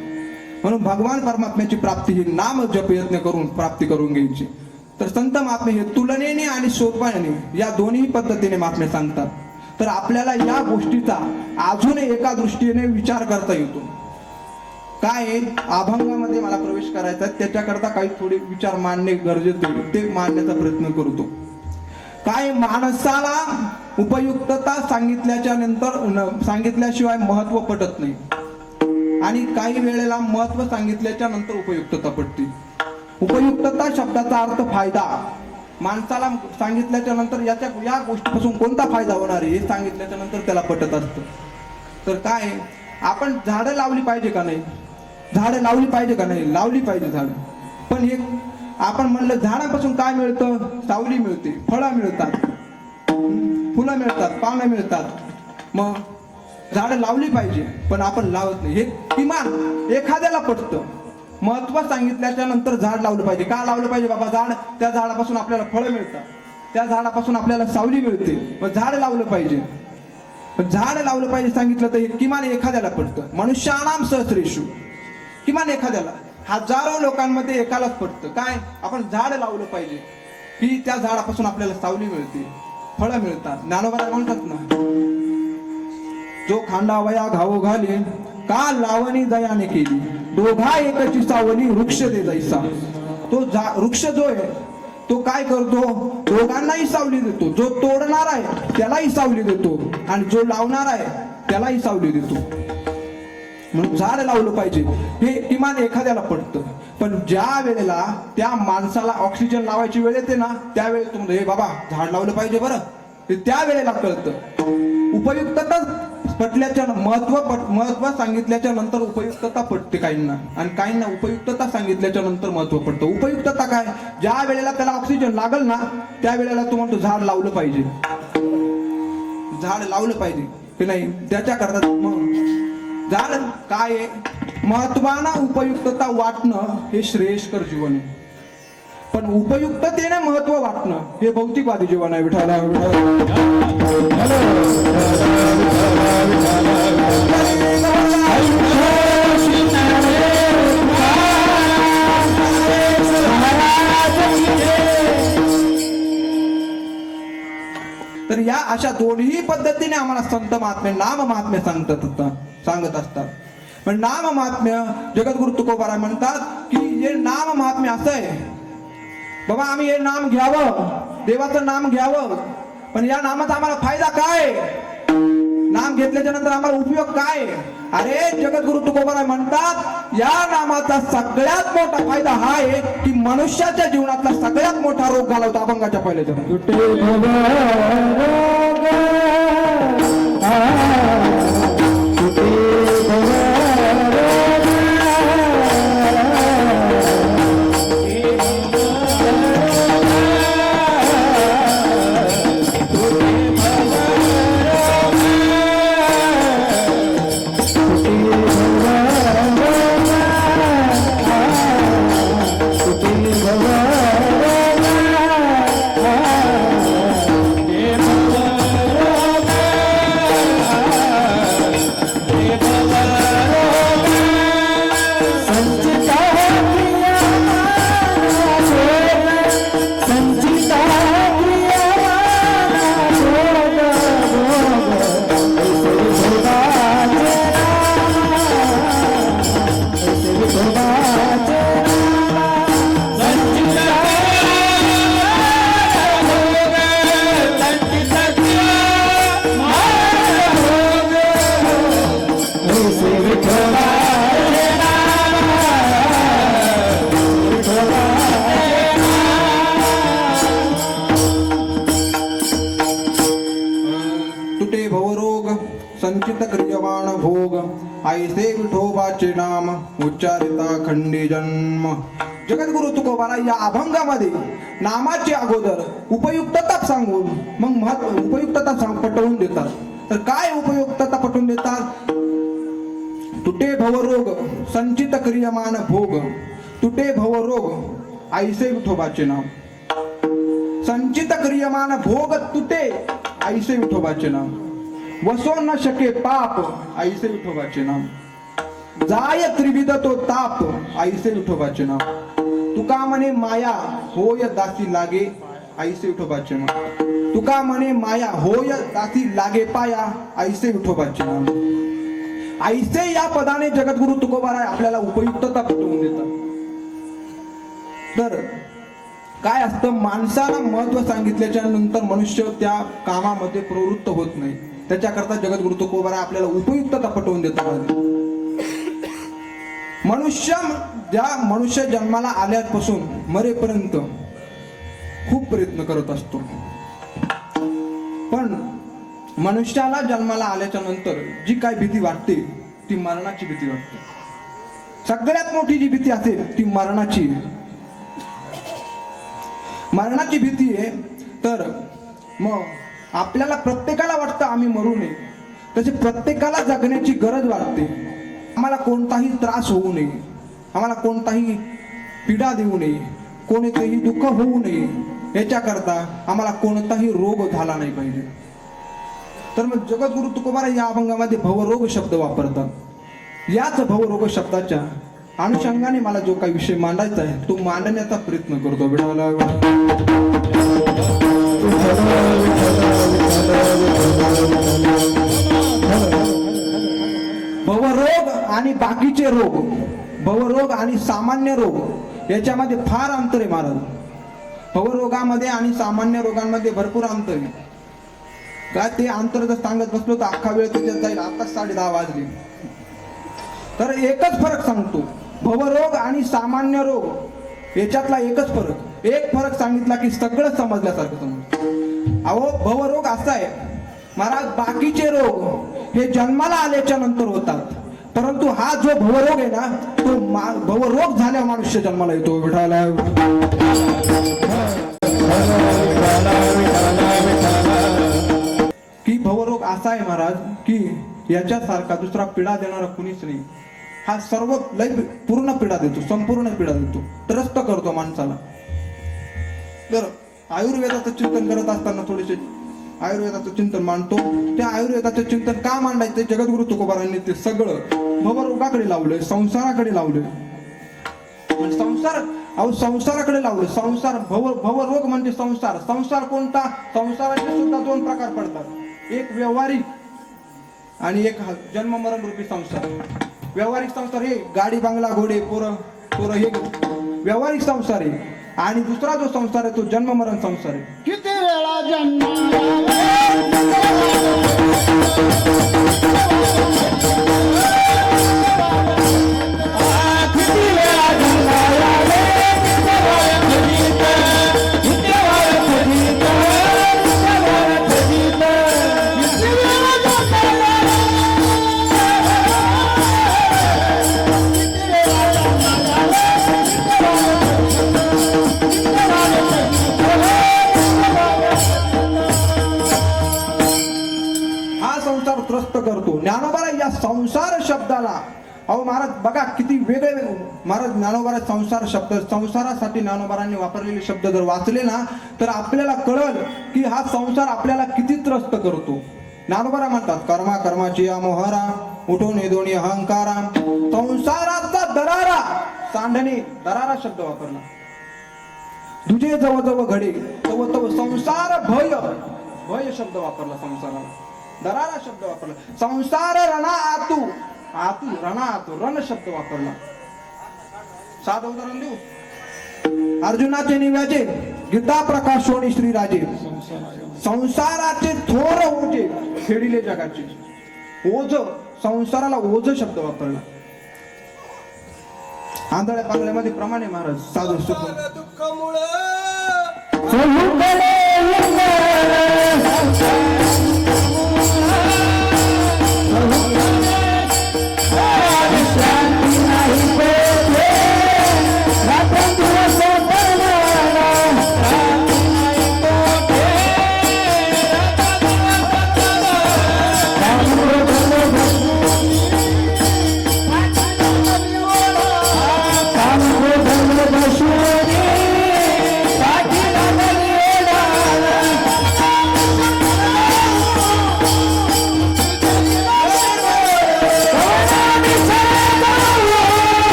म्हणून भगवान परमात्म्याची प्राप्ती ही नाम जप यज्ञ करून प्राप्ती करून घ्यायची. तर संत महात्मे हे तुलनेने आणि सोपाने या दोन्ही पद्धतीने महात्मे सांगतात. तर आपल्याला या गोष्टीचा अजून एका दृष्टीने विचार करता येतो. काय अभंगामध्ये मला प्रवेश करायचा आहे, त्याच्याकरता काही थोडे विचार मांडणे गरजेचे आहे, ते मांडण्याचा प्रयत्न करतो. काय माणसाला उपयुक्तता सांगितल्याशिवाय महत्व पटत नाही, आणि काही वेळेला महत्व सांगितल्याच्या नंतर उपयुक्तता पटते. उपयुक्तता शब्दाचा अर्थ फायदा. माणसाला सांगितल्याच्या नंतर या गोष्टीपासून कोणता फायदा होणार आहे हे सांगितल्याच्या नंतर त्याला पटत असतं. तर काय आपण झाडं लावली पाहिजे का नाही? झाडं लावली पाहिजे का नाही? लावली पाहिजे झाडं. पण हे आपण म्हणलं झाडापासून काय मिळतं? सावली मिळते, फळं मिळतात, फुलं मिळतात, पानं मिळतात. मग झाडं लावली पाहिजे पण आपण लावत नाही. हे किमान एखाद्याला पटतं. महत्व सांगितल्याच्या नंतर झाड लावलं पाहिजे. का लावलं पाहिजे बाबा? झाड, त्या झाडापासून आपल्याला फळं मिळतात, त्या झाडापासून आपल्याला सावली मिळते, मग झाड लावलं पाहिजे. पण झाड लावलं पाहिजे सांगितलं तर हे किमान एखाद्याला पटतं. मनुष्यानाम सहस्रेषु, किमान एखाद्याला. हजारो लोकांमध्ये एकालाच पटतं. काय? आपण झाड लावलं पाहिजे की त्या झाडापासून आपल्याला सावली मिळते, फळं मिळतात. ज्ञानोबा म्हणतात ना, जो खांडावया घावो घाले का लावणी दयाने केली, दोघा एकची सावली वृक्ष दे जैसा. तो वृक्ष जो आहे तो काय करतो, रोगांनाही सावली देतो. जो तोडणार आहे त्यालाही सावली देतो आणि जो लावणार आहे त्यालाही सावली देतो. म्हणून झाड लावलं पाहिजे हे किमान एखाद्याला पडतं. पण ज्या वेळेला त्या माणसाला ऑक्सिजन लावायची वेळ येते ना, त्यावेळेस तुम्ही हे बाबा झाड लावलं पाहिजे बरं, ते त्या वेळेला कळतं. उपयुक्तता पटल्याच्या महत्व सांगितल्याच्या नंतर उपयुक्तता पटते काहींना, आणि काहींना उपयुक्तता सांगितल्याच्या नंतर महत्व पडतं. उपयुक्तता काय, ज्या वेळेला त्याला ऑक्सिजन लागल ना त्या वेळेला तो म्हणतो झाड लावलं पाहिजे, झाड लावलं पाहिजे की नाही. त्याच्याकरता मग झाड काय आहे, महत्वाना उपयुक्तता वाटणं हे श्रेयस्कर जीवन आहे. पण उपयुक्ततेने महत्व वाटणं हे भौतिकवादी जीवन आहे. विठाला तर या अशा दोन्ही पद्धतीने आम्हाला संत महात्मे नाम महात्म्य सांगत असतात. पण नाम महात्म्य जगद्गुरु तुकोबाराय म्हणतात की हे नाम महात्म्य असं आहे बाबा, आम्ही हे नाम घ्यावं, देवाचं नाम घ्यावं, पण या नामाचा आम्हाला फायदा काय, नाम घेतल्याच्या नंतर आम्हाला उपयोग काय. अरे जगद्गुरु तुकोबाराय म्हणतात या नामाचा सगळ्यात मोठा फायदा हा आहे की मनुष्याच्या जीवनातला सगळ्यात मोठा रोग घालवतो अभंगाच्या पहिल्याच्या. तुटे भवरोग संचित क्रियमाण भोग, ऐसे विठोबाचे नाम उच्चारिता खंडी जन्म. जगद्गुरु तुकोबाराय या अभंगामध्ये नामाचे अगोदर उपयुक्तता सांगून मग उपयुक्तता पटवून देतात. तर काय उपयुक्तता पटवून देतात, तुटे भवरोग संचित क्रियमान भोग, तुटे भवरोग ऐसे विठोबाचे नाम. संचित क्रियमान भोग तुटे ऐसे विठोबाचे नाम, वसो न शके पाप ऐसे विठोबाचे नाम, जाय त्रिविध तो ताप ऐसे विठोबाचे नाम, तुका म्हणे माया होय दासी लागे ऐसे विठोबाचे नाम, तुका म्हणे माया होय दासी लागे पाया ऐसे विठोबाचे नाम. ऐसे या पदाने जगद्गुरु तुकोबाराय आपल्याला उपयुक्तता पटवून देतात. तर काय असतं, माणसाला महत्व सांगितल्याच्या नंतर मनुष्य त्या कामामध्ये प्रवृत्त होत नाही. त्याच्याकरता जगद्गुरु तुकोबाराय आपल्याला उपयुक्तता पटवून देतात. मनुष्य जन्माला आल्यापासून मरेपर्यंत खूप प्रयत्न करत असतो, पण मनुष्याला जन्माला आल्याच्या नंतर जी काय भीती वाटते ती मरणाची भीती वाटते. सगळ्यात मोठी जी भीती असेल ती मरणाची भीती आहे. तर मग आपल्याला प्रत्येकाला वाटतं आम्ही मरू नये, तसे प्रत्येकाला जगण्याची गरज वाटते. आम्हाला कोणताही त्रास होऊ नये, आम्हाला कोणताही पीडा देऊ नये, कोणतेही दुःख होऊ नये, याच्याकरता आम्हाला कोणताही रोग झाला नाही पाहिजे. तर मग जगद्गुरु तुकोबाराय या अभंगामध्ये भवरोग शब्द वापरतात. याच भवरोग शब्दाच्या अनुषंगाने मला जो काही विषय मांडायचा आहे तो मांडण्याचा प्रयत्न करतो. भवरोग आणि बाकीचे रोग, भवरोग आणि सामान्य रोग याच्यामध्ये फार अंतर आहे महाराज. भवरोगामध्ये आणि सामान्य रोगांमध्ये भरपूर अंतर आहे. काय ते अंतर जर सांगत बसलो तर अख्खा वेळ त्याच्यात जाईल. आताच 10:30 वाजले. तर एकच फरक सांगतो, भवरोग आणि सामान्य रोग याच्यातला एकच फरक. एक फरक सांगितला की सगळं समजल्यासारखं समज. अहो भवरोग असा आहे महाराज, बाकीचे रोग हे जन्माला आल्याच्या नंतर होतात, परंतु हा जो भवरोग आहे ना, तो भवरोग झाल्या मनुष्य जन्माला येतो. विठाला की भवरोग असा आहे महाराज की याच्यासारखा दुसरा पीडा देणारा कुणीच नाही. हा सर्व लय पूर्ण पीडा देतो, संपूर्ण पीडा देतो, त्रस्त करतो माणसाला. तर आयुर्वेदाचं चिंतन करत असताना थोडेसे आयुर्वेदाचं चिंतन मांडतो. त्या आयुर्वेदाचं चिंतन का मांडायचं, जगद्गुरु तुकोबारांनी ते सगळं भवरोगाकडे लावलंय, संसाराकडे लावलंय. संसाराकडे लावलं. संसार भवरोग म्हणजे संसार. संसार कोणता? संसाराचे सुद्धा 2 प्रकार पडतात, एक व्यवहारिक आणि एक जन्म मरण रूपी संसार. व्यवहारिक संसार हे गाडी बंगला घोडे पोरं हे व्यवहारिक संसार आहे. आणि दुसरा जो संसार आहे तो जन्म मरण संसार आहे. किती वेळा जन्म ज्ञानोबा या संसार शब्दाला, अहो महाराज बघा किती वेगळे महाराज ज्ञानोबा संसार शब्द, संसारासाठी ज्ञानोबांनी वापरलेले शब्द जर वाचले ना तर आपल्याला कळल की हा संसार आपल्याला किती त्रस्त करतो. ज्ञानोबा म्हणतात, कर्मा कर्माची या मोहरा उठून दोन्ही अहंकारा, संसाराचा दरारा सांडणे, दरारा शब्द वापरला. तुझे जवळ जवळ घडे तव तव संसार भय, भय शब्द वापरला संसाराला. दरारा शब्द वापरला. संसार रणा आतू, आतू रणा आतू, रण शब्द वापरला. साधं उदाहरण देऊ. अर्जुनाचे निव्याचे गीता प्रकाशोनी श्रीराजे, संसाराचे थोर ओझे खेडिले जगाचे. ओझ, संसाराला ओझ शब्द वापरला. आंधळ्या पांगळ्यामध्ये प्रमाणे महाराज साधू सुख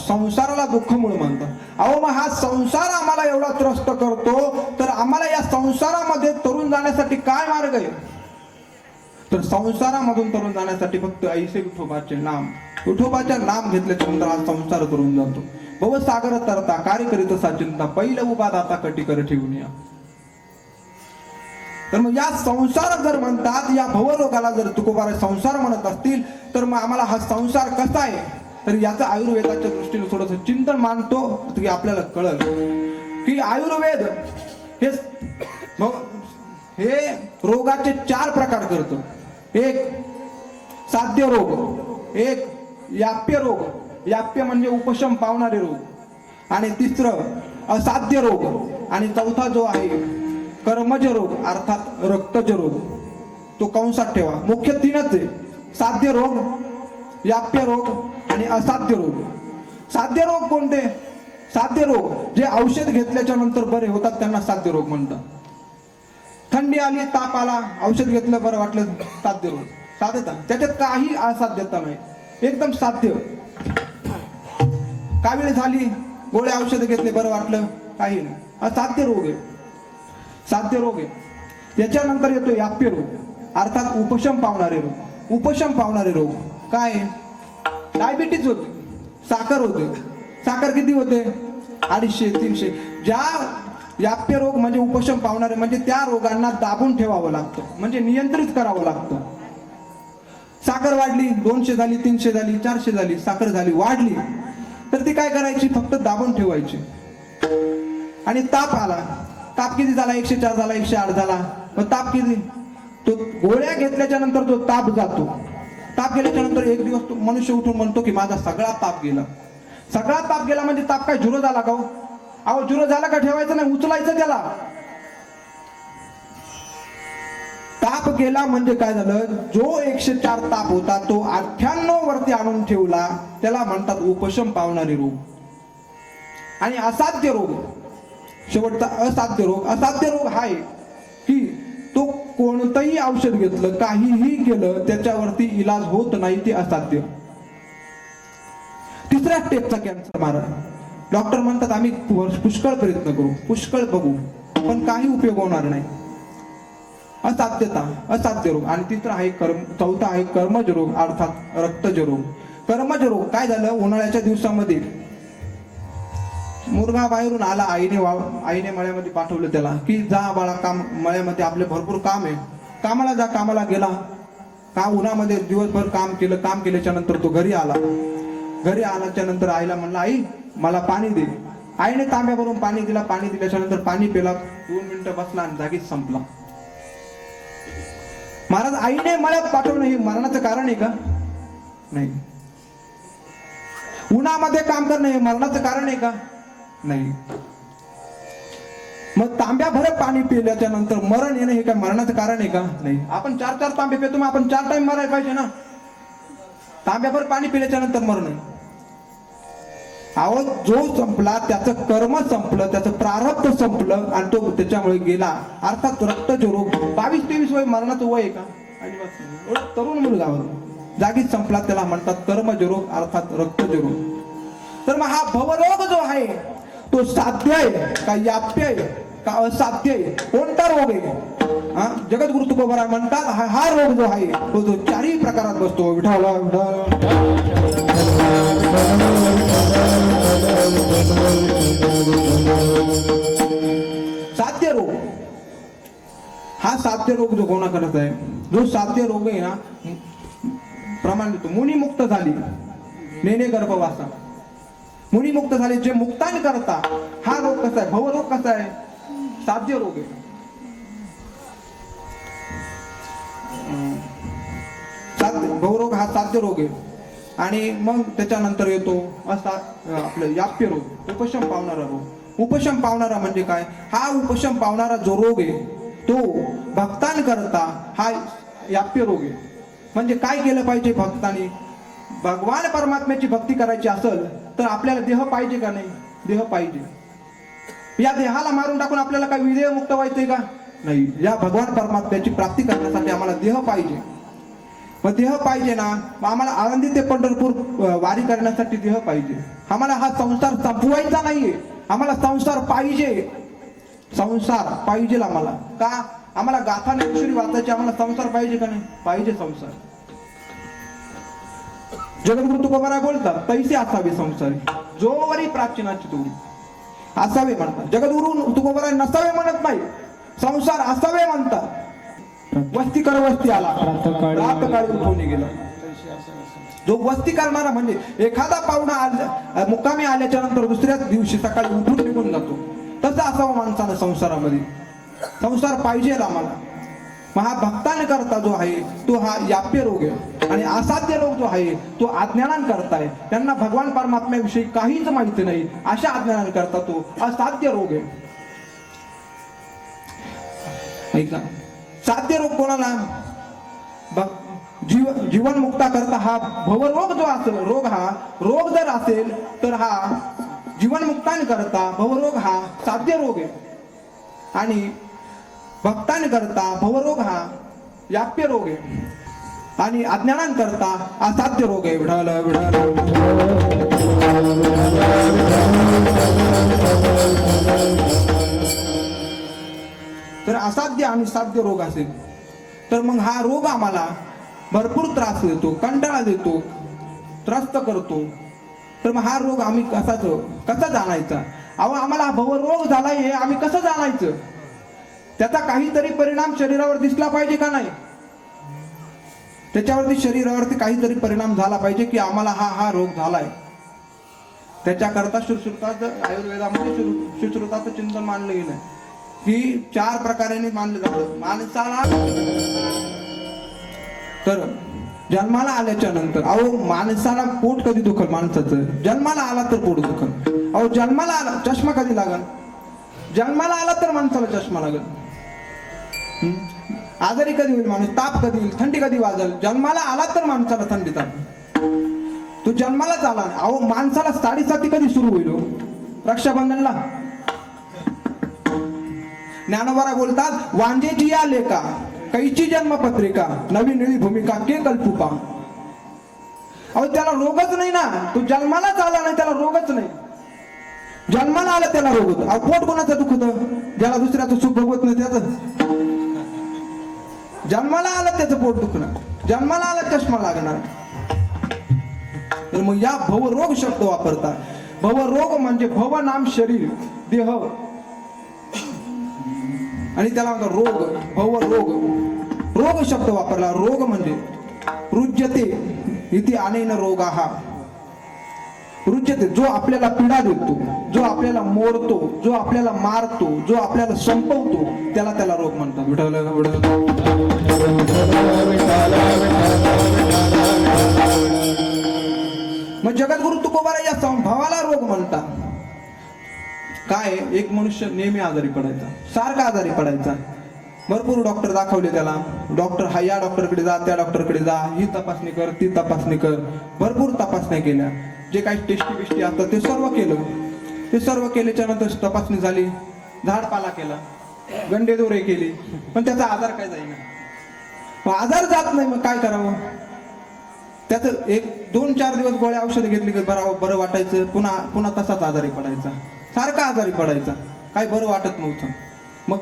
संसाराला दुःख मूळ म्हणतात. अहो मग हा संसार आम्हाला एवढा त्रस्त करतो, तर आम्हाला या संसारामध्ये तरुण जाण्यासाठी काय मार्ग आहे? तर संसारामधून तरुण जाण्यासाठी फक्त ऐसे विठोबाचे नाम, विठोबाचे नाम घेतल्याच्या नंतर हा संसार तरुण जातो. भवसागर तरता कार्य करीत साचिंता, पहिलं उभा दाता कटी कर ठेवून या. तर मग या संसार जर म्हणतात, या भवरोगाला जर तुकोबारा संसार म्हणत असतील, तर मग आम्हाला हा संसार कसा आहे तर याचं आयुर्वेदाच्या दृष्टीने थोडंसं चिंतन मानतो की आपल्याला कळलं की आयुर्वेद हे रोगाचे 4 प्रकार करतो. एक साध्य रोग, एक याप्य रोग, याप्य म्हणजे उपशम पावणारे रोग, आणि तिसरं असाध्य रोग, आणि चौथा जो आहे कर्मज रोग अर्थात रक्तज रोग. तो कंसात ठेवा. मुख्य 3च आहे, साध्य रोग, याप्य रोग आणि असाध्य रोग. साध्य रोग कोणते? साध्य रोग जे औषध घेतल्याच्या नंतर बरे होतात त्यांना साध्य रोग म्हणतात. थंडी आली, ताप आला, औषध घेतलं बरं वाटलं, साध्य रोग. साध्यता, त्याच्यात काही असाध्यता नाही, एकदम साध्य. कावीळ झाली, गोळ्या औषधं घेतले, बरं वाटलं, काही नाही. असाध्य रोग आहे, साध्य रोग आहे. त्याच्यानंतर येतो याप्य रोग, अर्थात उपशम पावणारे रोग. उपशम पावणारे रोग काय? डायबिटीज होते, साखर होते. साखर किती होते? 250-300. ज्या याप्य रोग म्हणजे उपशम पावणारे म्हणजे त्या रोगांना दाबून ठेवावं लागतं, म्हणजे नियंत्रित करावं लागतं. साखर वाढली, 200 झाली, 300 झाली, 400 झाली, साखर झाली, वाढली, तर ती काय करायची? फक्त दाबून ठेवायची. आणि ताप आला, ताप किती झाला? 104 झाला, 108 झाला. मग ताप किती? तो गोळ्या घेतल्याच्या नंतर तो ताप जातो. ताप गेल्याच्या नंतर एक दिवस तो मनुष्य उठून म्हणतो की माझा सगळा ताप गेला. सगळा ताप गेला म्हणजे ताप काय झुरो झाला का? अहो झुरो झाला का ठेवायचं नाही, उचलायचं त्याला. ताप गेला म्हणजे काय झालं? जो 104 ताप होता तो 98 वरती आणून ठेवला, त्याला म्हणतात उपशम पावणारे रोग. आणि असाध्य रोग, शेवटचा असाध्य रोग. असाध्य रोग हा आहे की तो कोणतंही औषध घेतलं, काहीही केलं, त्याच्यावरती इलाज होत नाही, ते असाध्य. तिसऱ्या स्टेपचा कॅन्सर मारा. डॉक्टर म्हणतात आम्ही पुष्कळ प्रयत्न करू, पुष्कळ बघू, पण काही उपयोग होणार नाही. असाध्यता, असाध्य रोग. आणि तिसरा आहे चौथा आहे कर्मज रोग, अर्थात रक्तज रोग. कर्मज रोग काय झालं? उन्हाळ्याच्या दिवसामध्ये मुलगा बाहेरून आला, आईने मळ्यामध्ये पाठवलं त्याला की जा बाळा, काम मळ्यामध्ये आपले भरपूर काम आहे, कामाला जा. कामाला गेला, उन्हामध्ये दिवसभर काम केलं. काम केल्याच्या नंतर तो घरी आला. घरी आल्याच्या नंतर आईला म्हणला आई मला पाणी दे. आईने तांब्यावरून पाणी दिला. पाणी दिल्याच्या नंतर पाणी पिला, 2 मिनिटं बसला आणि जागीच संपला. महाराज, आईने मळ्यात पाठवणं हे मरणाचं कारण आहे का? नाही. उन्हामध्ये काम करणं हे मरणाचं कारण आहे का? नाही. मग तांब्याभर पाणी पिल्याच्या नंतर मरण येणं हे काय मरणाचं कारण आहे का? नाही. आपण 4-4 तांबे पितो, मग आपण 4 टाइम मरायला पाहिजे ना. तांब्याभर पाणी पिल्याच्या नंतर मरण आहे. अहो जो संपला त्याचं कर्म संपलं, त्याचं प्रारब्ध संपलं आणि तो त्याच्यामुळे गेला. अर्थात रक्तज रोग. 22-23 वय मरणाचं वय आहे का? अजिबात नाही. तरुण मुलगा जागीच संपला, त्याला म्हणतात कर्मज रोग, अर्थात रक्तज रोग. तर मग हा भवरोग जो आहे तो साध्य आहे का याप्य आहे का असाध्य आहे? कोणता रोग आहे? जगद्गुरु तुकोबराय म्हणतात हा रोग जो आहे तो 4ही प्रकारात बसतो. विठाला साध्य रोग. हा साध्य रोग जो कोणा करत आहे, जो साध्य रोग आहे ना, प्रमाण देतो. मुनिमुक्त झाली, नेने गर्भवासा, मुनिमुक्त झाले, जे मुक्तान करता. हा रोग कसा आहे? भवरोग कसा आहे? साध्य रोग आहे. भवरोग हा साध्य रोग आहे. आणि मग त्याच्यानंतर येतो आपलं याप्य रोग, उपशम पावणारा रोग. उपशम पावणारा म्हणजे काय? हा उपशम पावणारा जो रोग आहे तो भक्तान करता हा याप्य रोग आहे. म्हणजे काय केलं पाहिजे भक्तांनी? भगवान परमात्म्याची भक्ती करायची असेल तर आपल्याला देह पाहिजे का नाही? देह पाहिजे. या देहाला मारून टाकून आपल्याला काय विदेह मुक्त व्हायचंय का? नाही. या भगवान परमात्म्याची प्राप्ती करण्यासाठी आम्हाला देह पाहिजे. मग देह पाहिजे ना, मग आम्हाला आळंदी ते पंढरपूर वारी करण्यासाठी देह पाहिजे. आम्हाला हा संसार संपवायचा नाहीये, आम्हाला संसार पाहिजे. संसार पाहिजे आम्हाला. का? आम्हाला गाथा ज्ञानेश्वरी वाचायची, आम्हाला संसार पाहिजे का नाही? पाहिजे संसार. जगद्गुरु तुकोबराय बोलतात तैसे असावे संसारी, जोवरी प्राचीनाची तोडी असावे म्हणतात. जगद्गुरु तुकोबराय नसावे म्हणत नाही, संसार असावे म्हणतात. वस्ती कर वस्ती आला, रात काळी उठवून गेला. जो वस्ती करणारा म्हणजे एखादा पाहुणा मुक्कामी आल्याच्या नंतर दुसऱ्याच दिवशी सकाळी उठून निघून जातो, तसं असावं माणसानं संसारामध्ये. संसार पाहिजे आम्हाला. मग हा भक्ताने करता जो आहे तो हा याप्य रोग आहे. आणि असाध्य रोग जो आहे तो अज्ञानान करताय. त्यांना भगवान परमात्म्याविषयी काहीच माहिती नाही, अशा अज्ञानान करता तो असाध्य रोग आहे. ऐका, साध्य रोग कोणाला? जीवन मुक्ता करता हा भवरोग जो असेल, रोग जर असेल तर हा जीवन मुक्तान करता भवरोग हा साध्य रोग आहे. आणि भक्तान करता भवरोग हा याप्य रोग आहे. आणि अज्ञानान करता असाध्य रोग आहे. विठाला विठाला जर असाध्य आणि साध्य रोग असेल तर मग हा रोग आम्हाला भरपूर त्रास देतो, कंटाळा देतो, त्रस्त करतो. तर मग हा रोग आम्ही कसा जाणायचा? अहो आम्हाला हा भवरोग झालाय हे आम्ही कसं जाणायचं? त्याचा काहीतरी परिणाम शरीरावर दिसला पाहिजे का नाही? त्याच्यावरती शरीरावरती काहीतरी परिणाम झाला पाहिजे की आम्हाला हा रोग झालाय. त्याच्याकरता आयुर्वेदामध्ये सुश्रुताचं चिंतन मानलं गेलं की 4 प्रकाराने मानलं जातं. माणसाला तर जन्माला आल्याच्या नंतर अहो माणसाला पोट कधी दुखल? माणसाचं जन्माला आला तर पोट दुखल. अहो जन्माला आला चष्मा कधी लागल? जन्माला आला तर माणसाला चष्मा लागल. आजारी कधी होईल माणूस? ताप कधी होईल? थंडी कधी वाजल? जन्माला आला तर माणसाला थंडी ताप. तो जन्मालाच आला. अहो माणसाला साडेसाती कधी सुरू होईल? रक्षाबंधनला. ज्ञानोबा बोलतात वांजेची या लेका कैची जन्मपत्रिका नवी निळी भूमिका के कल्पुपा. अहो त्याला रोगच नाही ना, तो जन्मालाच आला नाही त्याला रोगच नाही. जन्माला आला त्याला रोग होतो. अहो पोट कोणाचं दुखत? ज्याला दुसऱ्याचं सुख भोगवत नाही त्याचं. जन्माला आला त्याचं पोट दुखणं, जन्माला आला चष्मा लागणार. तर मग या भवरोग शब्द वापरतात. भवरोग म्हणजे भव नाम शरीर देह आणि त्याला म्हणतात रोग. भवरोग रोग शब्द वापरला. रोग म्हणजे रुज्यते इथे अनेन रोगाहा. रुज्यते जो आपल्याला पीडा देतो, जो आपल्याला मोडतो, जो आपल्याला मारतो, जो आपल्याला संपवतो त्याला रोग म्हणतात. मग जगद्गुरु तुकोबाराय या भावाला रोग म्हणतात. काय? एक मनुष्य नेहमी आजारी पडायचा, सारखा आजारी पडायचा. भरपूर डॉक्टर दाखवले त्याला. डॉक्टर हा या डॉक्टरकडे जा, त्या डॉक्टरकडे जा, ही तपासणी कर, ती तपासणी कर. भरपूर तपासण्या केल्या, जे काही टेस्टी बिस्टी असतात ते सर्व केलं. ते सर्व केल्याच्या नंतर तपासणी झाली, झाडपाला केला, गंडेदोरे केली, पण त्याचा आजार काय जाईना. आजार जात नाही. मग काय करावं? त्याचं 1-2-4 दिवस गोळ्या औषधं घेतली की बरं वाटायचं, पुन्हा तसाच आजारी पडायचा, सारखा आजारी पडायचा, काय बरं वाटत नव्हतं. मग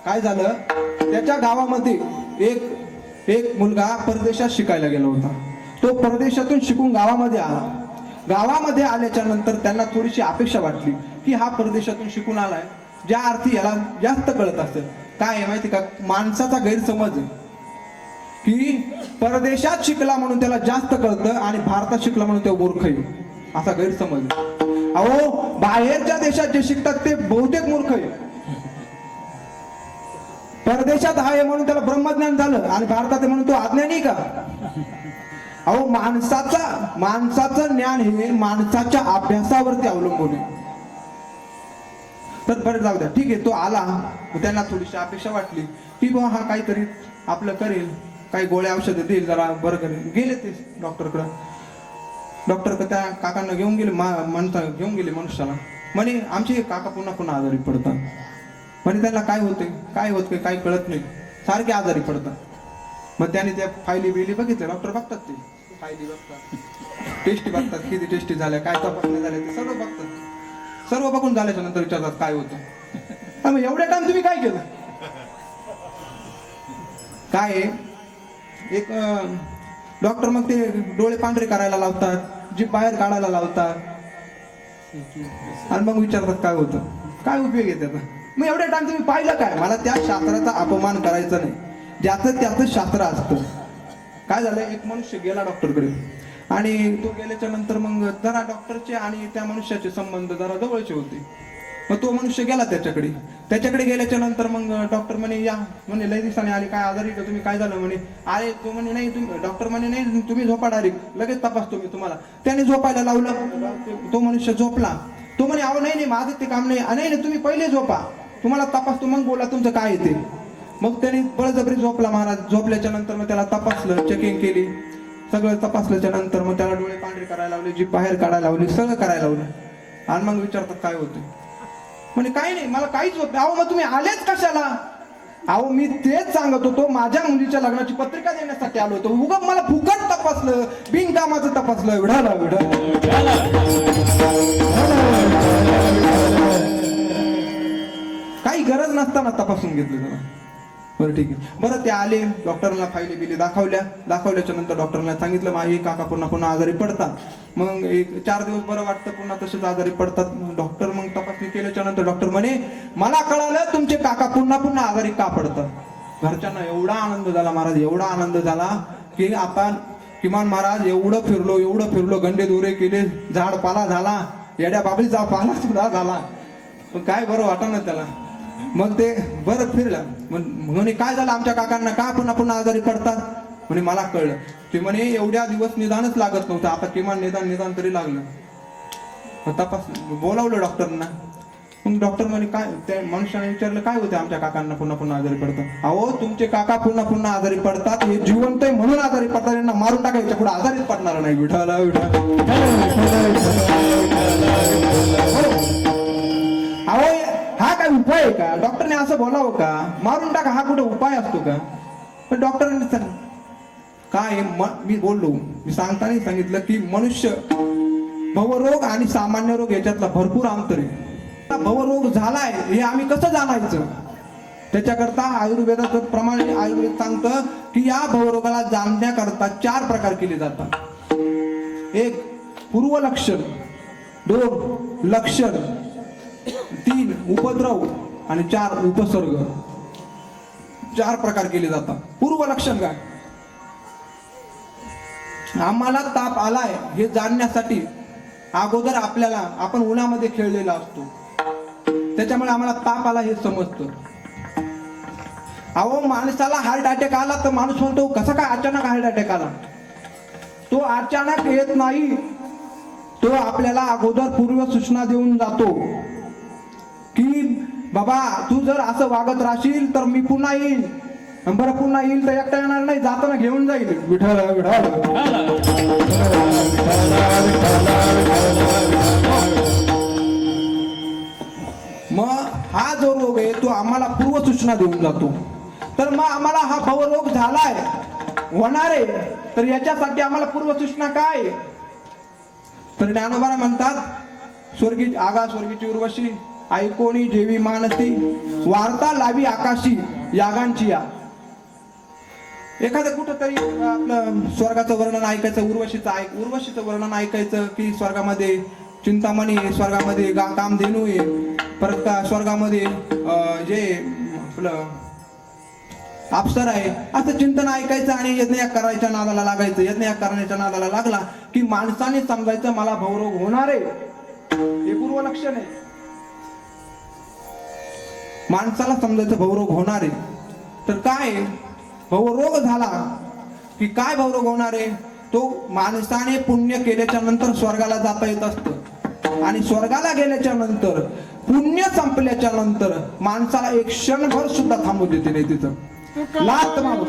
काय झालं? त्याच्या गावामध्ये एक मुलगा परदेशात शिकायला गेला होता. तो परदेशातून शिकून गावामध्ये आला. गावामध्ये आल्याच्या नंतर त्यांना थोडीशी अपेक्षा वाटली की हा परदेशातून शिकून आलाय, ज्या अर्थी याला जास्त कळत असेल. काय आहे माहिती का? माणसाचा गैरसमज की परदेशात शिकला म्हणून त्याला जास्त कळतं आणि भारतात शिकला म्हणून तो मूर्ख आहे, असा गैरसमज. अहो बाहेरच्या देशात जे शिकतात ते बहुतेक मूर्ख आहे. परदेशात आहे म्हणून त्याला ब्रह्मज्ञान झालं आणि भारतात आहे म्हणून तो अज्ञानी का? अहो माणसाचं ज्ञान हे माणसाच्या अभ्यासावरती अवलंबून आहे. तर बरं जाऊ द्या, ठीक आहे. तो आला, त्यांना थोडीशी अपेक्षा वाटली की बाबा हा काहीतरी आपलं करेल, काही गोळ्या औषधं देईल, जरा बरं करेल. गेले ते डॉक्टरकडे त्या काकांना घेऊन गेले, घेऊन गेले मनुष्याला. म्हणे आमचे काका पुन्हा आजारी पडतात. म्हणे त्यांना काय होते काही कळत नाही, सारखे आजारी पडतात. मग त्याने त्या फायली बिली बघितल्या. डॉक्टर बघतात, ते फायली बघतात, टेस्टी बघतात, किती टेस्टी झाल्या, काय तपासणी झाल्या ते सर्व बघतात. सर्व बघून झाल्याच्या नंतर विचारतात काय होतं. मग एवढ्या टाइम तुम्ही काय केलं? काय एक डॉक्टर मग ते डोळे पांढरे करायला लावतात, जीभ बाहेर काढायला लावतात आणि मग विचारतात काय होतं, काय उपयोग आहे त्याचा. मग एवढ्या टाइम तुम्ही पाहिलं काय? मला त्या शास्त्राचा अपमान करायचा नाही, ज्याचं त्याचं शास्त्र असतं. काय झालं? एक मनुष्य गेला डॉक्टरकडे आणि तो गेल्याच्या नंतर मग जरा डॉक्टरचे आणि त्या मनुष्याचे संबंध जरा जवळचे होते. मग तो मनुष्य गेला त्याच्याकडे गेल्याच्या नंतर मग डॉक्टर म्हणे या, म्हणे लय दिवसाने आली, काय आजारी का तुम्ही, काय झालं? म्हणे अरे तो म्हणे नाही, तुम्ही डॉक्टर म्हणे नाही तुम्ही झोपा, डायरेक्ट लगेच तपासतो मी तुम्हाला. त्याने झोपायला लावलं, तो मनुष्य झोपला. तो म्हणे अहो नाही माझं ते काम नाही, नाही तुम्ही पहिले झोपा, तुम्हाला तपासतो मग बोला तुमचं काय येते. मग त्याने बळजबरी झोपला महाराज. झोपल्याच्या नंतर मग त्याला तपासलं, चेकिंग केली, सगळं तपासल्याच्या नंतर मग त्याला डोळे पांढरे करायला लावले, जीभ बाहेर काढायला लावली, सगळं करायला लावलं. आणि मग विचारतात काय होतं? म्हणे काही नाही, मला काहीच होत नाही. अहो मग तुम्ही आलेच कशाला? अहो मी तेच सांगत होतो, माझ्या मुलीच्या लग्नाची पत्रिका देण्यासाठी आलो होतो. उगाच मला फुकट तपासलं, बिनकामाचं तपासलं. काही गरज नसताना तपासून घेतलं त्याला. बरं ठीक आहे. बरं ते आले, डॉक्टरला फायली बिली दाखवल्याच्या नंतर डॉक्टरला सांगितलं माझे काका पुन्हा पुन्हा आजारी पडतात. मग एक 4 दिवस बरं वाटतं, पुन्हा तसेच आजारी पडतात. डॉक्टर मग तपासणी केल्याच्या नंतर डॉक्टर म्हणे मला कळालं तुमचे काका पुन्हा पुन्हा आजारी का पडतात. घरच्यांना एवढा आनंद झाला महाराज, एवढा आनंद झाला की आता किमान महाराज एवढं फिरलो, गंडे दोरे केले, झाड पाला झाला, येड्या बाबळीचा पाला सुद्धा झाला, पण काय बरं वाटत ना त्याला. मग ते बरं फिरलं. म्हणे काय झालं आमच्या काकांना का पुन्हा पुन्हा आजारी पडतात. म्हणे मला कळलं. ते म्हणे एवढ्या दिवस निदानच लागत नव्हतं, आता किमान निदान तरी लागलं. तपास बोलावलं डॉक्टरना. मग डॉक्टर म्हणे काय, त्या मनुष्याने विचारलं काय होते आमच्या काकांना पुन्हा पुन्हा आजारी पडतात. अहो तुमचे काका पुन्हा पुन्हा आजारी पडतात, हे जिवंत आहे म्हणून आजारी पडतात, यांना मारून टाकायच्या पुढे आजारीच पडणार नाही. विठाला अहो हा काय उपाय आहे का. डॉक्टरने असं बोलावं का, मारून टाका हा कुठे उपाय असतो का. पण डॉक्टरांनी काय मी बोललो, मी सांगताना सांगितलं की मनुष्य भवरोग आणि सामान्य रोग याच्यातला भरपूर अंतर आहे. भवरोग झालाय हे आम्ही कसं जाणायचं, त्याच्याकरता आयुर्वेदाचं प्रमाणे आयुर्वेद सांगतं की या भवरोगाला जाणण्याकरता 4 प्रकार केले जातात. 1 पूर्वलक्षण, 2 लक्षण, 3 उपद्रव आणि 4 उपसर्ग. 4 प्रकार केले जातात. पूर्वलक्षण काय, आम्हाला ताप आलाय हे जाणण्यासाठी अगोदर आपण उन्हामध्ये खेळलेला असतो, त्याच्यामुळे आम्हाला ताप आला हे समजतं. अहो माणसाला हार्ट अटॅक आला तर माणूस म्हणतो कसा काय अचानक हार्ट अटॅक आला. तो अचानक येत नाही, तो आपल्याला अगोदर पूर्व सूचना देऊन जातो की बाबा तू जर असं वागत राहशील तर मी पुन्हा येईल. बरं पुन्हा येईल तर एकटा येणार नाही, जाताना घेऊन जाईल. विठ्ठल मग हा जो रोग आहे तो आम्हाला पूर्व सूचना देऊन जातो. तर मग आम्हाला हा भवरोग झालाय होणार आहे, तर याच्यासाठी आम्हाला पूर्व सूचना काय. तर ज्ञानोबा म्हणतात स्वर्गीची उर्वशी ऐकोनी जेवी मानसी वार्ता लावी आकाशी यागांची या. एखादं कुठं तरी आपलं स्वर्गाचं वर्णन ऐकायचं, उर्वशीचं वर्णन ऐकायचं की स्वर्गामध्ये चिंतामणी, स्वर्गामध्ये कामधेनू आहे, परत स्वर्गामध्ये जे आपलं अप्सर आहे, असं चिंतन ऐकायचं आणि यज्ञ करायच्या नादाला लागायचं. यज्ञ करण्याच्या नादाला लागला की माणसाने समजायचं मला भवरोग होणार आहे, हे पूर्वलक्षण आहे. माणसाला समजायचं भवरोग होणार आहे. तर काय भवरोग झाला की काय भवरोग होणार आहे, तो माणसाने पुण्य केल्याच्या नंतर स्वर्गाला जाता येत असतं. आणि स्वर्गाला गेल्याच्या नंतर पुण्य संपल्याच्या नंतर माणसाला एक क्षणभर सुद्धा थांबू देते नाही तिथं. लात मारून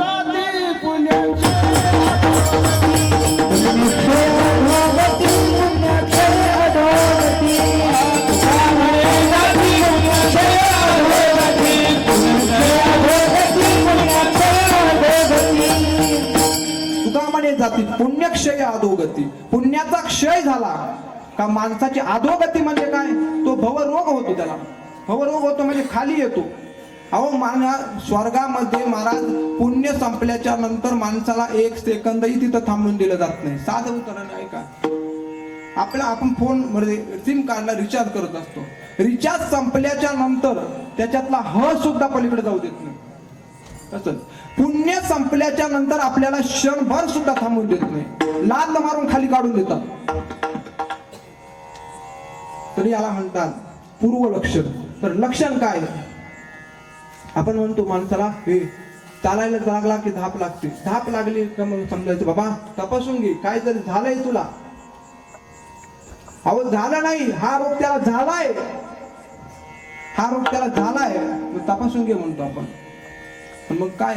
जाती पुण्यक्षय अधोगती. पुण्याचा क्षय झाला का माणसाची अधोगती म्हणजे काय, तो भवरोग होतो. त्याला भवरोग होतो म्हणजे खाली येतो. अहो स्वर्गामध्ये महाराज पुण्य संपल्याच्या नंतर माणसाला 1 सेकंदही तिथं थांबून दिलं जात नाही. साधं उदाहरण आहे का, आपण फोन मध्ये सिम कार्डला रिचार्ज करत असतो. रिचार्ज संपल्याच्या नंतर त्याच्यातला ह सुद्धा पलीकडे जाऊ देत नाही. तसंच पुण्य संपल्याच्या नंतर आपल्याला क्षणभर सुद्धा थांबून देत नाही, लाद मारून खाली काढून देतात. तरी याला म्हणतात पूर्व लक्षण. तर लक्षण काय, आपण म्हणतो माणसाला हे चालायला लागला की धाप लागते, धाप लागली का मग समजायचं बाबा तपासून घे काय तरी झालंय तुला. अहो झालं नाही, हा रोग त्याला झालाय, हा रोग त्याला झालाय, तपासून घे म्हणतो आपण. पण मग काय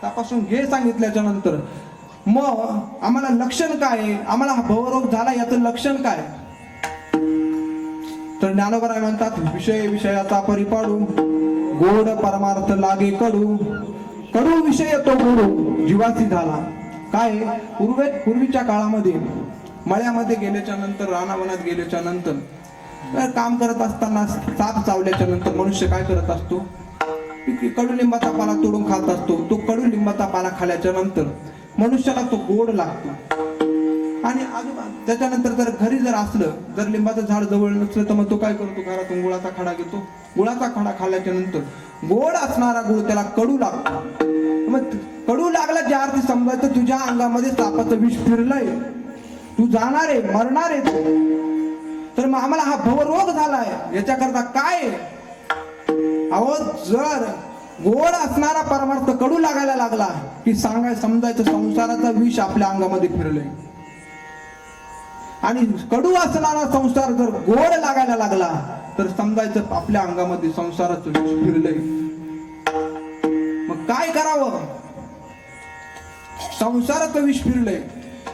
तपासून घे सांगितल्याच्या नंतर मग आम्हाला लक्षण काय, आम्हाला हा भवरोग झाला याचं लक्षण काय. तर ज्ञानोबा म्हणतात विषयाचा परिपाडू गोड परमार्थ लागे कडू, कडू विषय तो गोडू जीवासी झाला. काय पूर्वीच्या काळामध्ये मळ्यामध्ये गेल्याच्या नंतर, रानावनात गेल्याच्या नंतर काम करत असताना साप चावल्याच्या नंतर मनुष्य काय करत असतो, कडुलिंबाचा पाला तोडून खात असतो. तो कडुलिंबाचा पाला खाल्ल्याच्या नंतर मनुष्याला तो गोड लागतो. आणि त्याच्यानंतर जर घरी जर असलं, जर लिंबाचं झाड जवळ नसलं तर मग तो काय करतो, घरातून गुळाचा खडा घेतो. गुळाचा खडा खाल्ल्याच्या नंतर गोड असणारा गुळ त्याला कडू लागतो. मग कडू लागला ज्या अर्थी समजायचं तुझ्या अंगामध्ये सापाचं विष फिरलंय, तू जाणार आहे, मरणार आहे तू. तर मग आम्हाला हा भवरोग झालाय, याच्याकरता काय? अहो, जर गोड असणारा परमार्थ कडू लागायला लागला की समजायचं संसाराचा विष आपल्या अंगामध्ये फिरलंय. आणि कडू असणारा संसार जर गोड लागायला लागला तर समजायचं आपल्या अंगामध्ये संसाराचं विष फिरलंय. मग काय करावं? संसाराचं विष फिरलंय.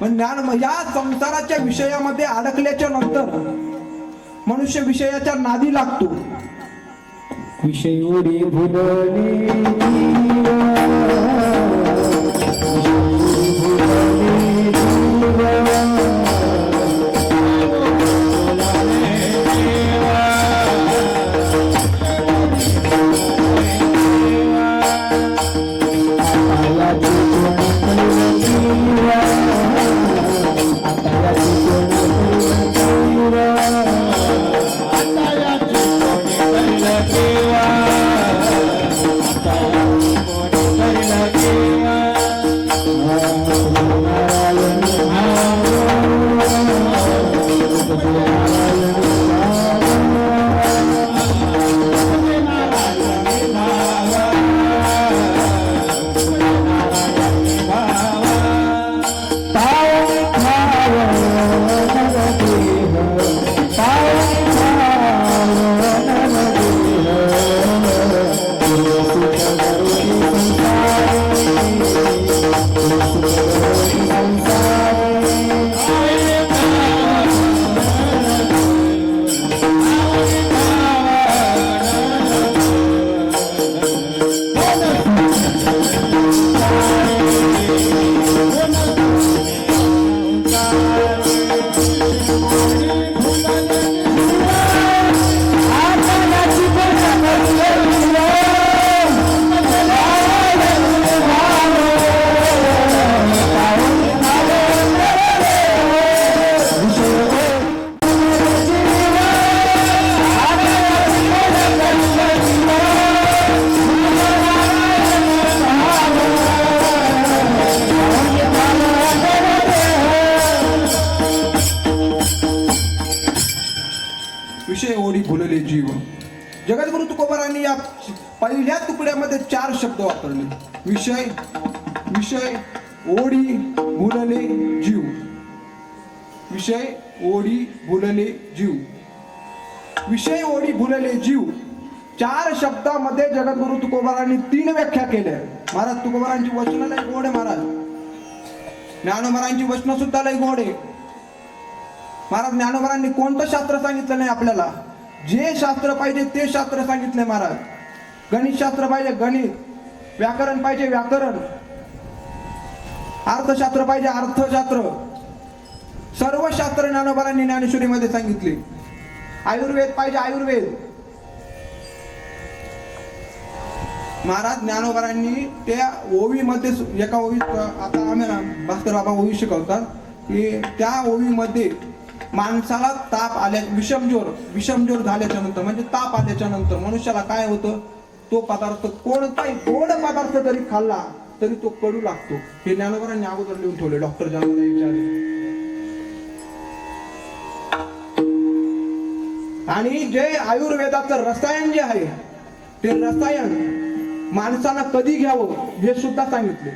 मग या संसाराच्या विषयामध्ये अडकल्याच्या नंतर मनुष्य विषयाच्या नादी लागतो. विषय उडी भुलली विषय ओढी भुलले जीव. जगद्गुरु तुकोबारांनी या पहिल्या तुकड्यामध्ये 4 शब्द वापरले. विषय, विषय, ओढी, भुलले, जीव. विषय, ओढी, भुलले, जीव. विषय, ओढी, भुलले, जीव 4 शब्दामध्ये जगद्गुरु तुकोबारांनी 3 व्याख्या केल्या. महाराज तुकोबारांची वचनं लय गोड आहे. महाराज ज्ञानोबारांची वचनं सुद्धा लय गोड आहे. महाराज ज्ञानोबारांनी कोणतं शास्त्र सांगितलं नाही आपल्याला. जे शास्त्र पाहिजे ते शास्त्र सांगितले महाराज. गणित शास्त्र पाहिजे गणित, व्याकरण पाहिजे व्याकरण, अर्थशास्त्र पाहिजे अर्थशास्त्र. सर्व शास्त्र ज्ञानोबारांनी ज्ञानेश्वरीमध्ये सांगितले. आयुर्वेद पाहिजे आयुर्वेद. महाराज ज्ञानोबारांनी त्या ओवीमध्ये एका ओवीत, आता आम्ही भास्कर बाबा ओवी शिकवतात की त्या ओवीमध्ये माणसाला ताप आल्या, विषमज्वर झाल्याच्या नंतर म्हणजे ताप आल्याच्या नंतर मनुष्याला काय होतं, तो पदार्थ कोणताही गोड पदार्थ जरी खाल्ला तरी तो कडू लागतो. हे ज्ञानोबारांनी अगोदर लिहून ठेवले. डॉक्टर जनाला विचारले. आणि जे आयुर्वेदाचं रसायन जे आहे ते रसायन माणसाला कधी घ्यावं हे सुद्धा सांगितले.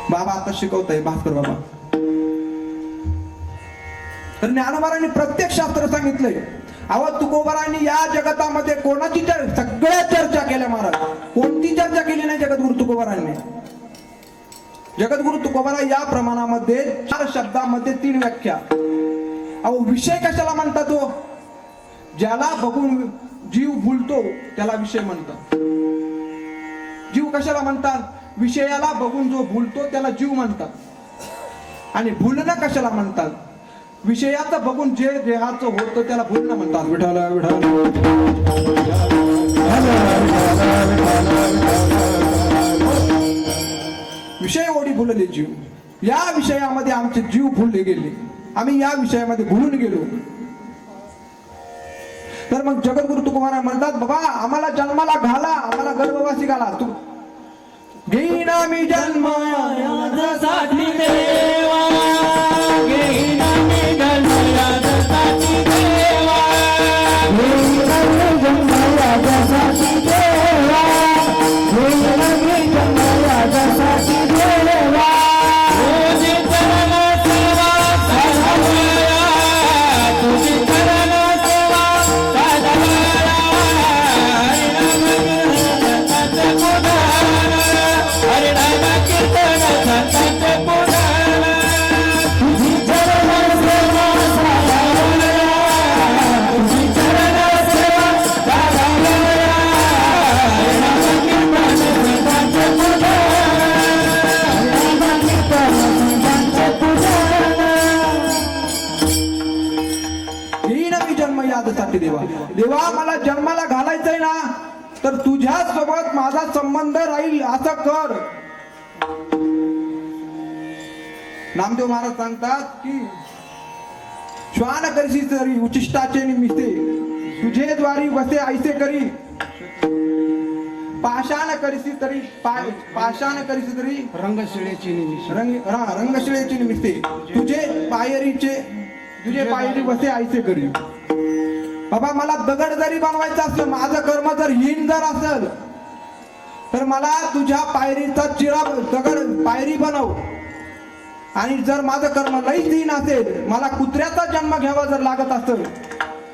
बाबा आता शिकवताय भास्कर बाबा. तर ज्ञानोबारांनी प्रत्येक शास्त्र सांगितलंय. अहो तुकोबारांनी या जगतामध्ये कोणाची सगळ्या चर्चा केल्या महाराज. कोणती चर्चा केली नाही जगद्गुरु तुकोबारांनी. जगद्गुरु तुकोबारा या प्रमाणामध्ये 4 शब्दामध्ये 3 व्याख्या. अहो विषय कशाला म्हणतात? तो ज्याला बघून जीव भुलतो त्याला विषय म्हणतात. जीव कशाला म्हणतात? विषयाला बघून जो भुलतो त्याला जीव म्हणतात. आणि भुलणं कशाला म्हणतात? विषयाचं बघून जे देहाचं होतं त्याला बोलणं म्हणतात. विठाला विठाला विषय ओढी फुलले जीव. या विषयामध्ये आमचे जीव फुलले गेले, आम्ही या विषयामध्ये भुलून गेलो. तर मग जगद्गुरु तुकोबाराय म्हणतात, बाबा आम्हाला जन्माला घाला, आम्हाला गर्भवासी घाला. तू घेईना मी जन्म यासाठी देवा, घेईना मी जन्म यासाठी देवा, घेईना मी जन्म यासाठी देवा, घेईना मी जन्म यासाठी देवा. तुझी चरण सेवा साधवया, तुझी चरण सेवा साधवया. हरिनाम कीर्तन संतांचे पुराण, तुझी चरण सेवा साधवया, तुझी चरण सेवा साधवया. हरिनाम कीर्तन संतांचे पुराण, हरिनाम कीर्तन संतांचे पुराण. घेईना मी जन्म यादसाठी देवा. देवा मला जन्माला घालायचंय ना, तर तुझ्या सोबत माझा संबंध राहील असं कर. नामदेव महाराज सांगतात की श्वान करशी तरी उचिष्टाचे निमित्ते, तुझे द्वारी वसे ऐसे करी. पाषाण करीसी तरी पाषाण करीसी तरी रंगशिळेची निमिष रंगशिळेची निमित्ते, तुझे पायरी वसे ऐसे करी. बाबा मला दगड जरी बनवायचं असलं, माझं कर्म जर हीन जर असेल, तर मला तुझ्या पायरीचा चिरा दगड पायरी बनव. आणि जर माझं कर्म लईच हीन असेल, मला कुत्र्याचा जन्म घ्यावा जर लागत असेल,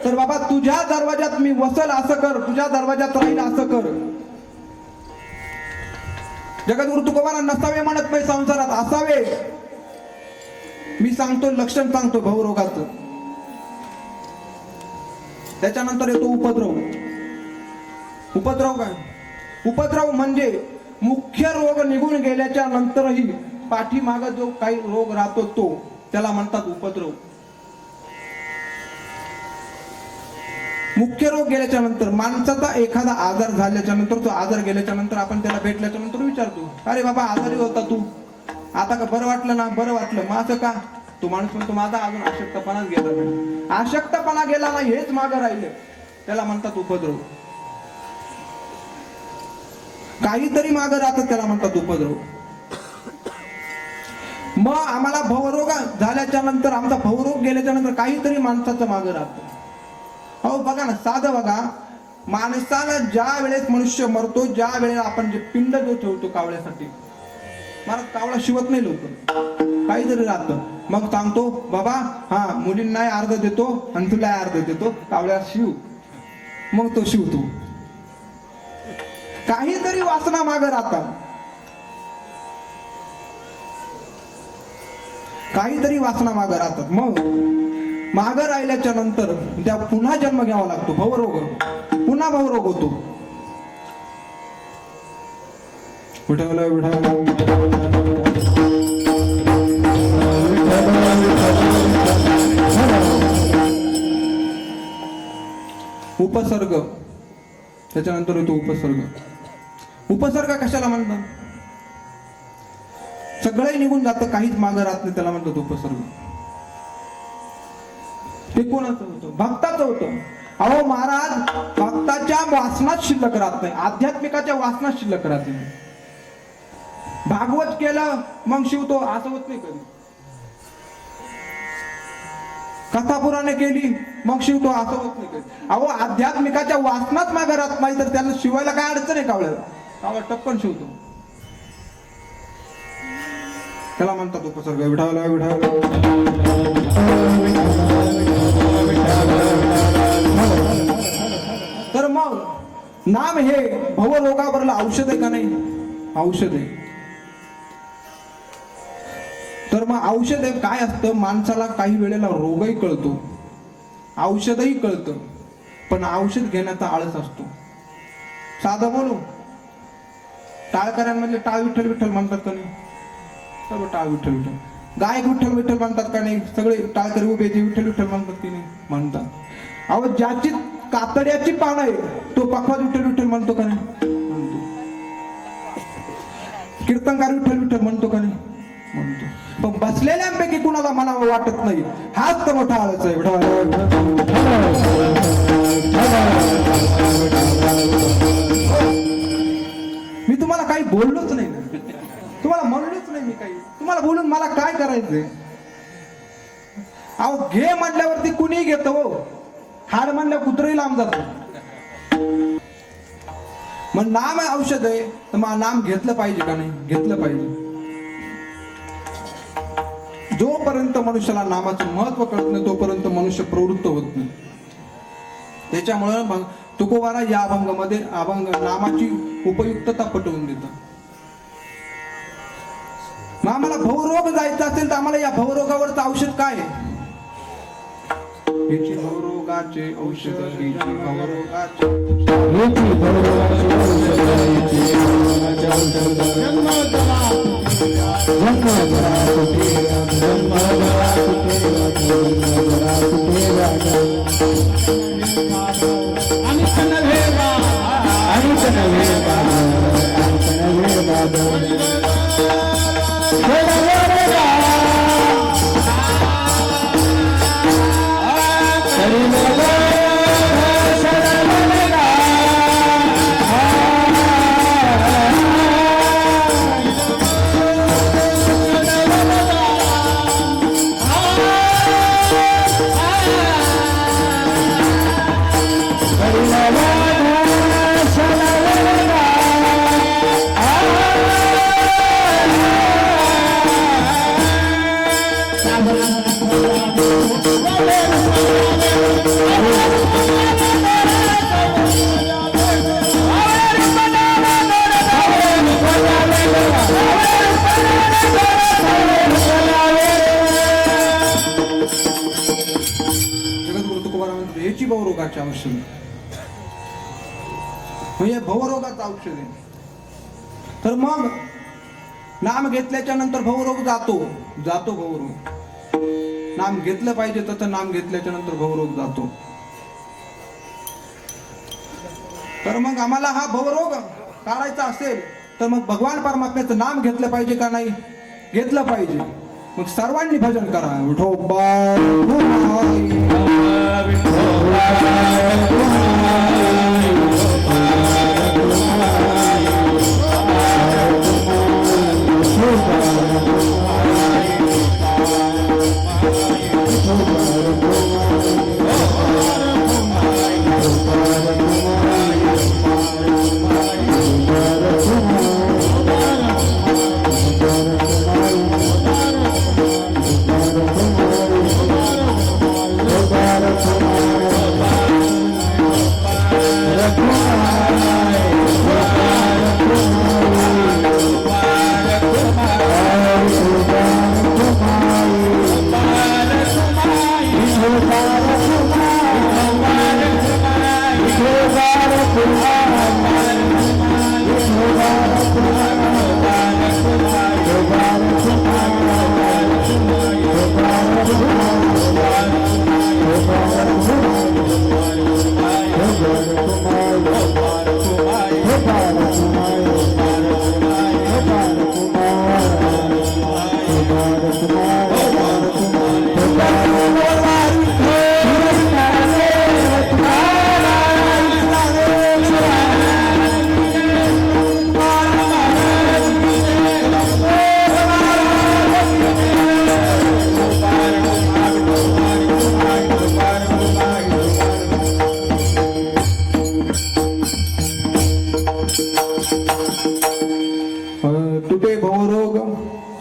तर बाबा तुझ्या दरवाजात मी वसल असं कर, तुझ्या दरवाजात राहील असं कर. जगद्गुरु तुकोबाराय नसावे म्हणत नाही, संसारात असावे. मी सांगतो, लक्षण सांगतो भवरोगाचं. त्याच्यानंतर येतो उपद्रव. उपद्रव काय? उपद्रव म्हणजे मुख्य रोग निघून गेल्याच्या नंतरही पाठीमाग जो काही रोग राहतो तो, त्याला म्हणतात उपद्रव. मुख्य रोग गेल्याच्या नंतर, माणसाचा एखादा आजार झाल्याच्या नंतर, तो आजार गेल्याच्या नंतर आपण त्याला भेटल्याच्या नंतर विचारतो, अरे बाबा आजारी होता तू, आता का बरं वाटलं ना? बरं वाटलं. मग असं का? तो माणूस म्हणतो, माझा अजून अशक्तपणाच गेला नाही. अशक्तपणा गेला नाही, हेच मागं राहिलं, त्याला म्हणतात उपद्रव. काहीतरी मागं राहतं, त्याला म्हणतात उपद्रव. मग आम्हाला भवरोग झाल्याच्या नंतर, आमचा भवरोग गेल्याच्या नंतर काहीतरी माणसाचं मागं राहतं. अहो बघा ना, साधं बघा, माणसानं ज्या वेळेस मनुष्य मरतो, ज्या वेळेला आपण जे पिंड जो ठेवतो कावळ्यासाठी, मला कावळा शिवत नाही लवकर, काहीतरी राहतं. मग सांगतो, बाबा हा मुलींना अर्ध देतो आणि तुला अर्ध देतो, कावळ्या शिव. मग तो शिवतो. काहीतरी वासना मागं राहतात, काहीतरी वासना मागं राहतात. मग मागं राहिल्याच्या नंतर त्या पुन्हा जन्म घ्यावा लागतो, भवरोग, पुन्हा भवरोग होतो. विठाला विठाला उपसर्ग. त्याच्यानंतर येतो उपसर्ग. उपसर्ग कशाला म्हणतात? सगळं निघून जातं, काहीच मागं राहत नाही, त्याला म्हणतात उपसर्ग. ते कोणाचं होतं? भक्ताचं होतं. अहो महाराज, भक्ताच्या वासनात शिल्लक राहत नाही, आध्यात्मिकाच्या वासनात शिल्लक राहते. भागवत केलं मग शिवतो, असं होत नाही कधी. कथा पुराणे केली मग शिवतो, असं होत नाही कधी. अहो आध्यात्मिकाच्या वासनात मागं राहत नाही, तर त्याला शिवायला काय अडचण आहे? कावळ्याला कावळा टप्पन शिवतो, त्याला म्हणतात उपसर्ग. विठाला विठाला तर मग नाम हे भवरोगावरला औषध आहे का नाही? औषध आहे. तर मग औषध काय असतं? माणसाला काही वेळेला रोगही कळतो, औषधही कळतं, पण औषध घेण्याचा आळस असतो. साधं बोलू, टाळकऱ्यांमधले टाळ विठ्ठल विठ्ठल म्हणतात का नाही? सर्व टाळ विठ्ठल विठ्ठल. गायक विठ्ठल विठ्ठल म्हणतात का नाही? सगळे टाळकरी उभे जे विठ्ठल विठ्ठल म्हणतात की नाही? म्हणतात. अहो ज्याची कातड्याची पान आहे तो पखवाज विठ्ठल विठ्ठल म्हणतो का नाही? म्हणतो. कीर्तनकार विठ्ठल विठ्ठल म्हणतो का नाही? म्हणतो. पण बसलेल्यांपैकी कुणाला म्हणावं वाटत नाही. हाच तर मोठा आळस आहे. मी तुम्हाला काही बोललोच नाही ना, तुम्हाला म्हणलोच नाही मी काही. तुम्हाला बोलून मला काय करायचंय? अहो घे म्हटल्यावरती कुणी घेत हो. हाड म्हणल्यावर कुत्रही लांब जातो. मग नाम आहे औषध आहे तर मग नाम घेतलं पाहिजे का नाही? घेतलं पाहिजे. जोपर्यंत मनुष्याला नामाचं महत्व कळत नाही तोपर्यंत मनुष्य प्रवृत्त होत नाही. त्याच्यामुळे मग तुकोबारा या अभंगामध्ये अभंग नामाची उपयुक्तता पटवून देतात. मग आम्हाला भवरोग जायचा असेल तर आम्हाला या भवरोगावरचं औषध काय आहे? याची भवरोगाचे औषध, याची भवरोगाचे याची भवरोगाचे औषध म्हणजे भवरोगाचं औषध आहे. तर मग नाम घेतल्याच्या नंतर भवरोग जातो भवरोग. नाम घेतलं पाहिजे तसं नाम घेतल्याच्या नंतर भवरोग जातो. तर मग आम्हाला हा भवरोग काढायचा असेल तर मग भगवान परमात्म्याचं नाम घेतलं पाहिजे का नाही? घेतलं पाहिजे. मग सर्वांनी भजन करा. विठोबा तुटे भवरोग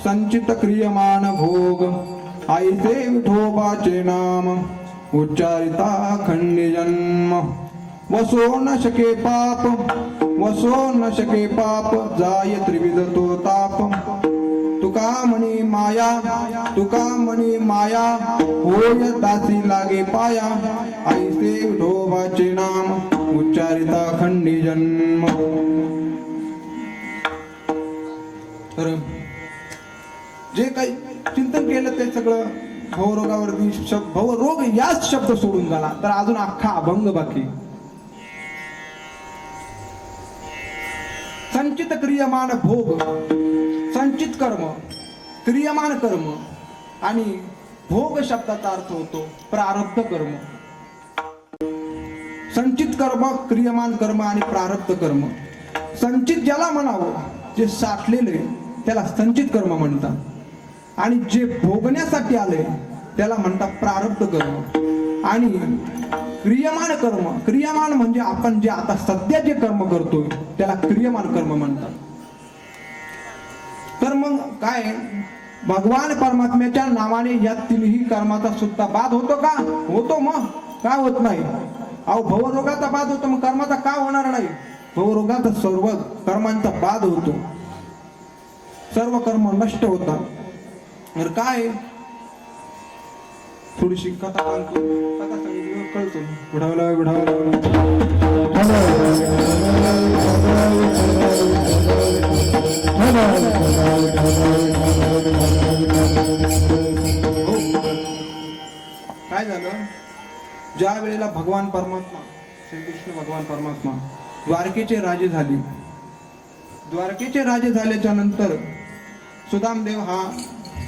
संचित क्रियमान भोग आईसे विठोबाचे नाम उच्चारिता खंडी जन्म वसो न शके पाप जाय त्रिविध तो ताप तुका म्हणी माया होय दासी लागे पाया आईसे विठोबाचे नाम उच्चारिता खंडी जन्म. तर जे काही चिंतन केलं ते सगळं भवरोगावरती भवरोग याच शब्द सोडून झाला तर अजून अख्खा अभंग बाकी. संचित क्रियमान भोग, संचित कर्म, क्रियमान कर्म आणि भोग शब्दाचा अर्थ होतो प्रारब्ध कर्म. संचित कर्म, क्रियमान कर्म आणि प्रारब्ध कर्म. संचित ज्याला म्हणावं जे साठलेले त्याला संचित कर्म म्हणतात आणि जे भोगण्यासाठी आले त्याला म्हणतात प्रारब्ध कर्म. आणि क्रियमान कर्म, क्रियमान म्हणजे आपण जे आता सध्या जे कर्म करतोय त्याला क्रियमान कर्म म्हणतात. तर मग काय भगवान परमात्म्याच्या नावाने या तिन्ही कर्माचा सुद्धा बाध होतो का? होतो. मग का होत नाही? अहो भवरोगाचा बाध होतो, मग कर्माचा का होणार नाही? भवरोगाचा सर्व कर्मांचा बाध होतो, सर्व कर्म नष्ट होतात. तर काय थोडीशी कथा सांगतो, कथा सांगितली कळतो. काय झालं? ज्या वेळेला भगवान परमात्मा श्रीकृष्ण भगवान परमात्मा द्वारकेचे राजे झाले, द्वारकेचे राजे झाल्याच्या नंतर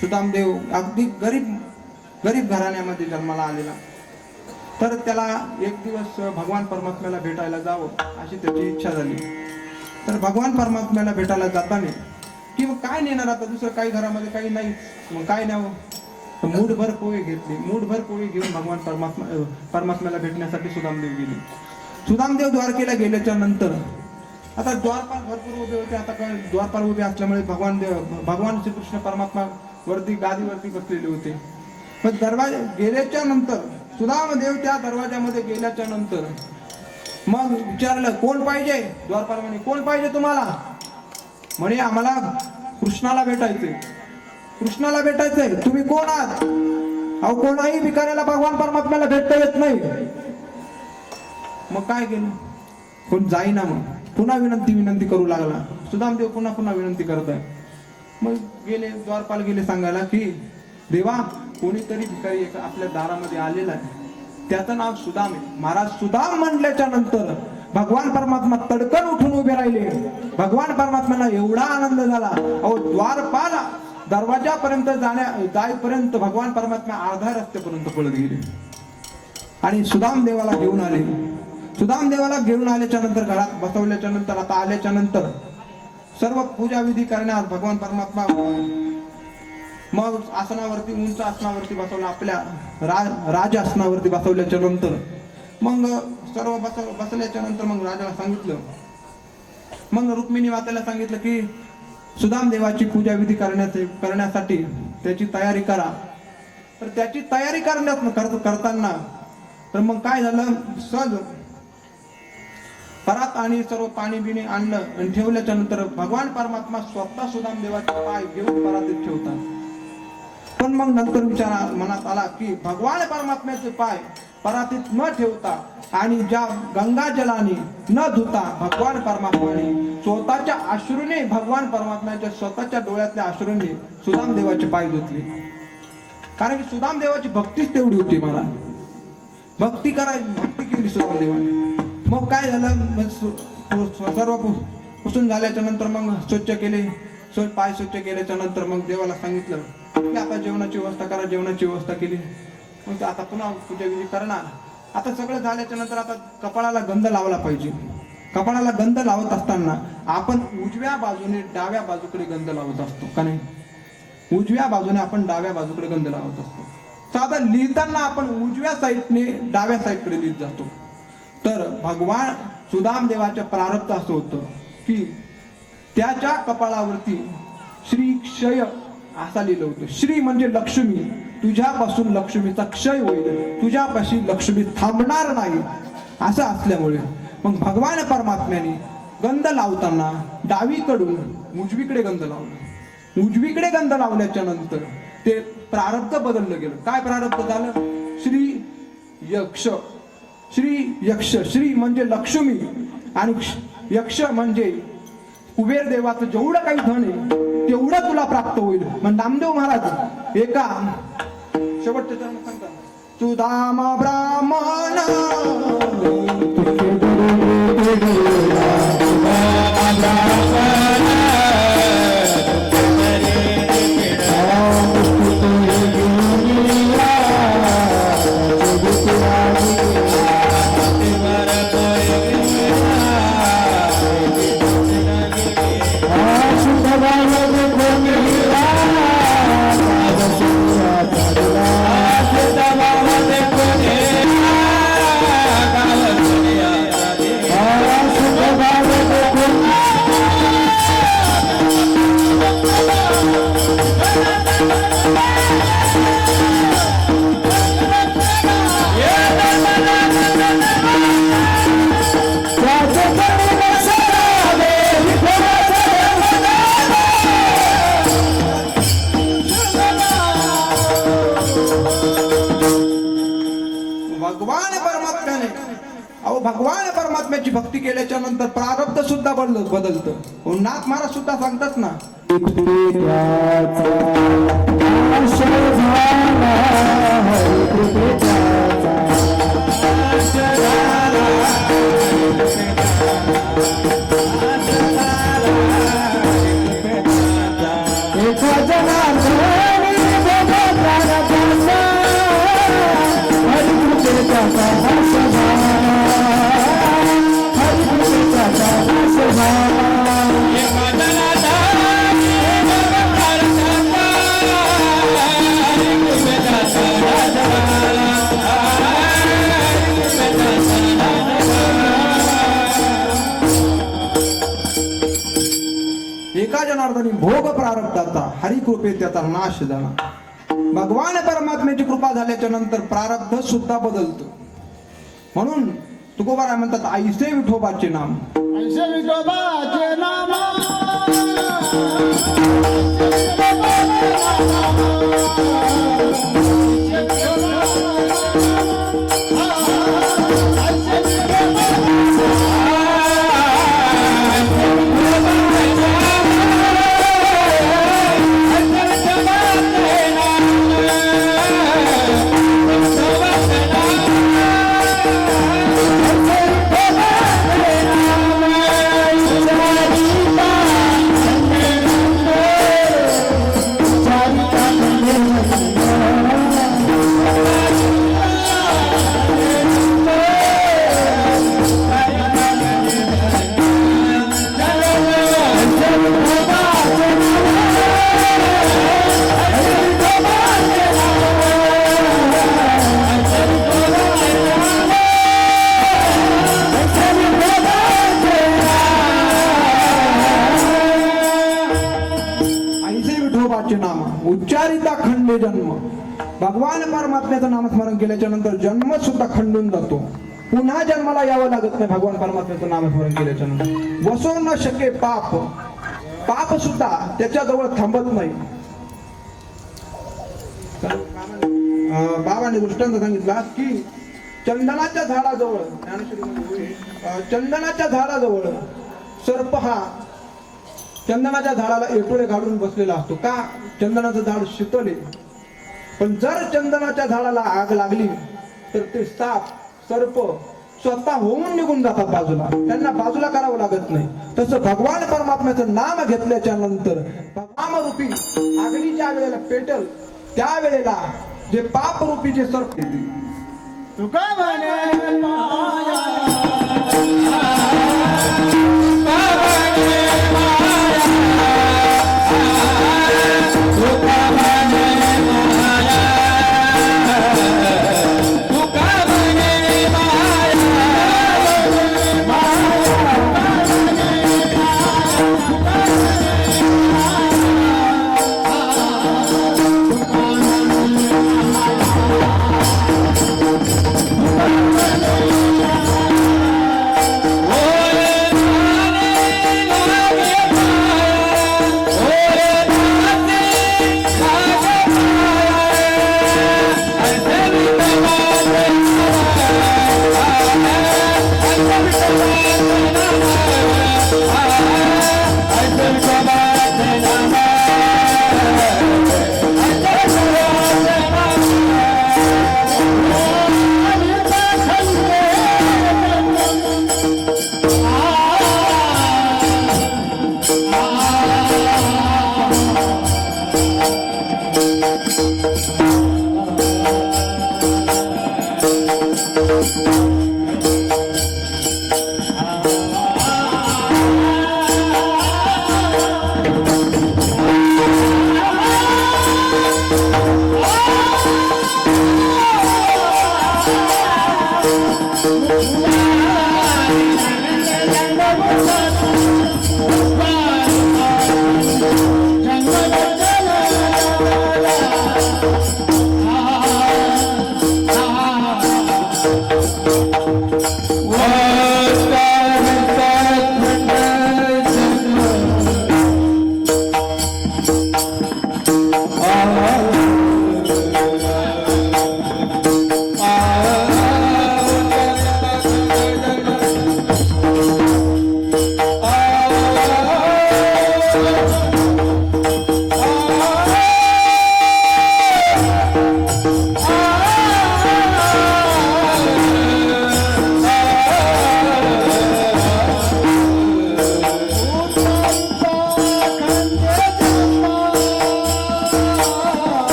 सुदामदेव अगदी गरीब घराण्यामध्ये जन्माला आलेला. तर त्याला एक दिवस भगवान परमात्म्याला भेटायला जावं अशी त्याची इच्छा झाली. तर भगवान परमात्म्याला भेटायला जाताना की मग काय नेणार आता, दुसरं काही घरामध्ये काही नाही, मग काय न्यावं? मूठभर पोहे घेतले. मूठभर पोहे घेऊन भगवान परमात्म्याला भेटण्यासाठी सुदामदेव गेले. सुदामदेव द्वारकेला गेल्याच्या नंतर आता द्वारपाल भरपूर उभे होते. आता काय द्वारपाल उभे असल्यामुळे भगवान श्रीकृष्ण परमात्मा वरती गादीवरती बसलेले होते. पण दरवाजा गेल्याच्या नंतर सुदामदेव त्या दरवाजामध्ये गेल्याच्या नंतर मग विचारलं कोण पाहिजे? द्वारपाल म्हणे कोण पाहिजे तुम्हाला? म्हणे आम्हाला कृष्णाला भेटायचंय. कृष्णाला भेटायचंय. तुम्ही कोण आहात? अहो कोणाही भिकाऱ्याला भगवान परमात्म्याला भेटता येत नाही. मग काय केलं? कोण जाईना. मग पुन्हा विनंती करू लागला. सुदामदेव पुन्हा विनंती करत आहे. मग गेले द्वारपाल गेले सांगायला की देवा कोणीतरी भिकारी आपल्या दारामध्ये आलेला आहे, त्याचं नाव सुदाम आहे. महाराज सुदाम म्हणल्याच्या नंतर भगवान परमात्मा तडकन उठून उभे राहिले. भगवान परमात्म्याला एवढा आनंद झाला. अहो द्वारपाल दरवाजापर्यंत जाईपर्यंत भगवान परमात्मा अर्ध्या रस्त्यापर्यंत पळत गेले आणि सुदामदेवाला घेऊन आले. सुदामदेवाला घेऊन आल्याच्या नंतर घरात बसवल्याच्या नंतर आता आल्याच्या नंतर सर्व पूजा विधी करण्यास भगवान परमात्मा मग आसनावरती उंच आसनावरती बसवलं. आपल्या राज आसनावरती बसवल्याच्या नंतर मग सर्व बसल्याच्या नंतर मग राजाला सांगितलं, मग रुक्मिणी मातेला सांगितलं की सुदामदेवाची पूजा विधी करण्यासाठी त्याची तयारी करा. तर त्याची तयारी करताना तर मग काय झालं, सहज परात आणि सर्व पाणी बिणी आणलं आणि ठेवल्याच्या नंतर भगवान परमात्मा स्वतः सुदामदेवाचे पाय घेऊन परातीत ठेवतात. पण मग नंतर विचार मनात आला की भगवान परमात्म्याचे पाय परातीत न ठेवता आणि ज्या गंगा जलाने न धुता भगवान परमात्माने स्वतःच्या अश्रूने भगवान परमात्म्याच्या स्वतःच्या डोळ्यातल्या अश्रूने सुदामदेवाचे पाय धुतले. कारण की सुदामदेवाची भक्तीच तेवढी होती. मला भक्ती केली सुदामदेवाने. मग काय झालं, सर्व पुसून झाल्याच्या नंतर मग स्वच्छ केले. पाय स्वच्छ केल्याच्या नंतर मग देवाला सांगितलं की आता जेवणाची व्यवस्था करा. जेवणाची व्यवस्था केली. मग आता पुन्हा पूजा विधी करणार. आता सगळं झाल्याच्या नंतर आता कपाळाला गंध लावला पाहिजे. कपाळाला गंध लावत असताना आपण उजव्या बाजूने डाव्या बाजूकडे गंध लावत असतो का नाही? उजव्या बाजूने आपण डाव्या बाजूकडे गंध लावत असतो. साधा लिहिताना आपण उजव्या साईडने डाव्या साईडकडे लिहित जातो. तर भगवान सुदामदेवाच्या प्रारब्ध असं होतं की त्याच्या कपाळावरती श्री क्षय असा लिहिलं होतं. श्री म्हणजे लक्ष्मी, तुझ्यापासून लक्ष्मीचा क्षय होईल, तुझ्यापाशी लक्ष्मी थांबणार नाही असं असल्यामुळे मग भगवान परमात्म्याने गंध लावताना डावीकडून उजवीकडे गंध लावला. उजवीकडे गंध लावल्याच्या नंतर ते प्रारब्ध बदललं गेलं. काय प्रारब्ध झालं? श्री यक्ष. श्री यक्ष, श्री म्हणजे लक्ष्मी आणि यक्ष म्हणजे कुबेर देवाचं जेवढं काही धन आहे तेवढं तुला प्राप्त होईल. मग नामदेव महाराज एका शेवटच्या चरण सांगतात सुदामा ब्राह्मण भगवान परमात्म्याची भक्ती केल्याच्या नंतर प्रारब्ध सुद्धा बदलतं. नाथ महाराज सुद्धा सांगतात ना एका जनार्दनी भोग प्रारब्धाचा हरिकृपे त्याचा नाश झाला. भगवान परमात्म्याची कृपा झाल्याच्या नंतर प्रारब्ध सुद्धा बदलतो. म्हणून तुकोबाराय म्हणतात आईसे विठोबाचे नाम ऐसे विठोबाचे नाम नाम उच्चारिता खंडे जन्म. भगवान परमात्म्याचं नामस्मरण केल्याच्या नंतर जन्म सुद्धा खंडून जातो. पुन्हा जन्माला यावं लागत नाही. भगवान परमात्म्याचं नामस्मरण केल्याच्या नंतर वसो न शके पाप. पाप सुद्धा त्याच्याजवळ थांबत नाही. बाबांनी दृष्टांत सांगितला की चंदनाच्या झाडाजवळ सर्प हा चंदनाच्या झाडाला एटोळे घालून बसलेला असतो. का? चंदनाचं झाड शीतल आहे. पण जर चंदनाच्या झाडाला आग लागली तर ते साप सर्प स्वतः होऊन निघून जातात बाजूला. त्यांना बाजूला करावं लागत नाही. तसं भगवान परमात्म्याचं नाम घेतल्याच्या नंतर नामरूपी अग्नीच्या वेळेला पेटल त्यावेळेला जे पाप रूपी जे सर्प येते तुका म्हणे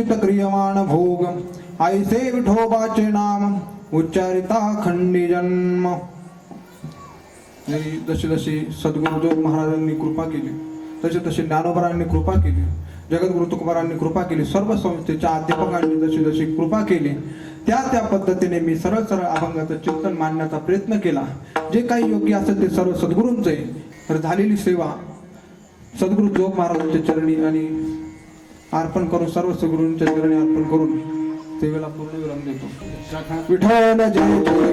यथोचित क्रियमाण भोग ऐसे विठोबाचे नाम उच्चारिता खंडी जन्म. आणि जशी जशी सद्गुरुदेव महाराजांनी कृपा केली, तसे तसे ज्ञानोबरांनी कृपा केली, जगद्गुरु तुकोबारांनी कृपा केली, सर्व संस्थेच्या अध्यापकांनी जशी जशी कृपा केली त्या त्या पद्धतीने मी सरळ सरळ अभंगाचं चिंतन मांडण्याचा प्रयत्न केला. जे काही योग्य असेल ते सर्व सद्गुरूंचे. तर झालेली सेवा सद्गुरु जोग महाराजांच्या चरणी आणि अर्पण करून, सर्व सद्गुरूंच्या चरणी अर्पण करून सेवेला पूर्ण विराम देतो. विठ्ठल जय जय विठ्ठल.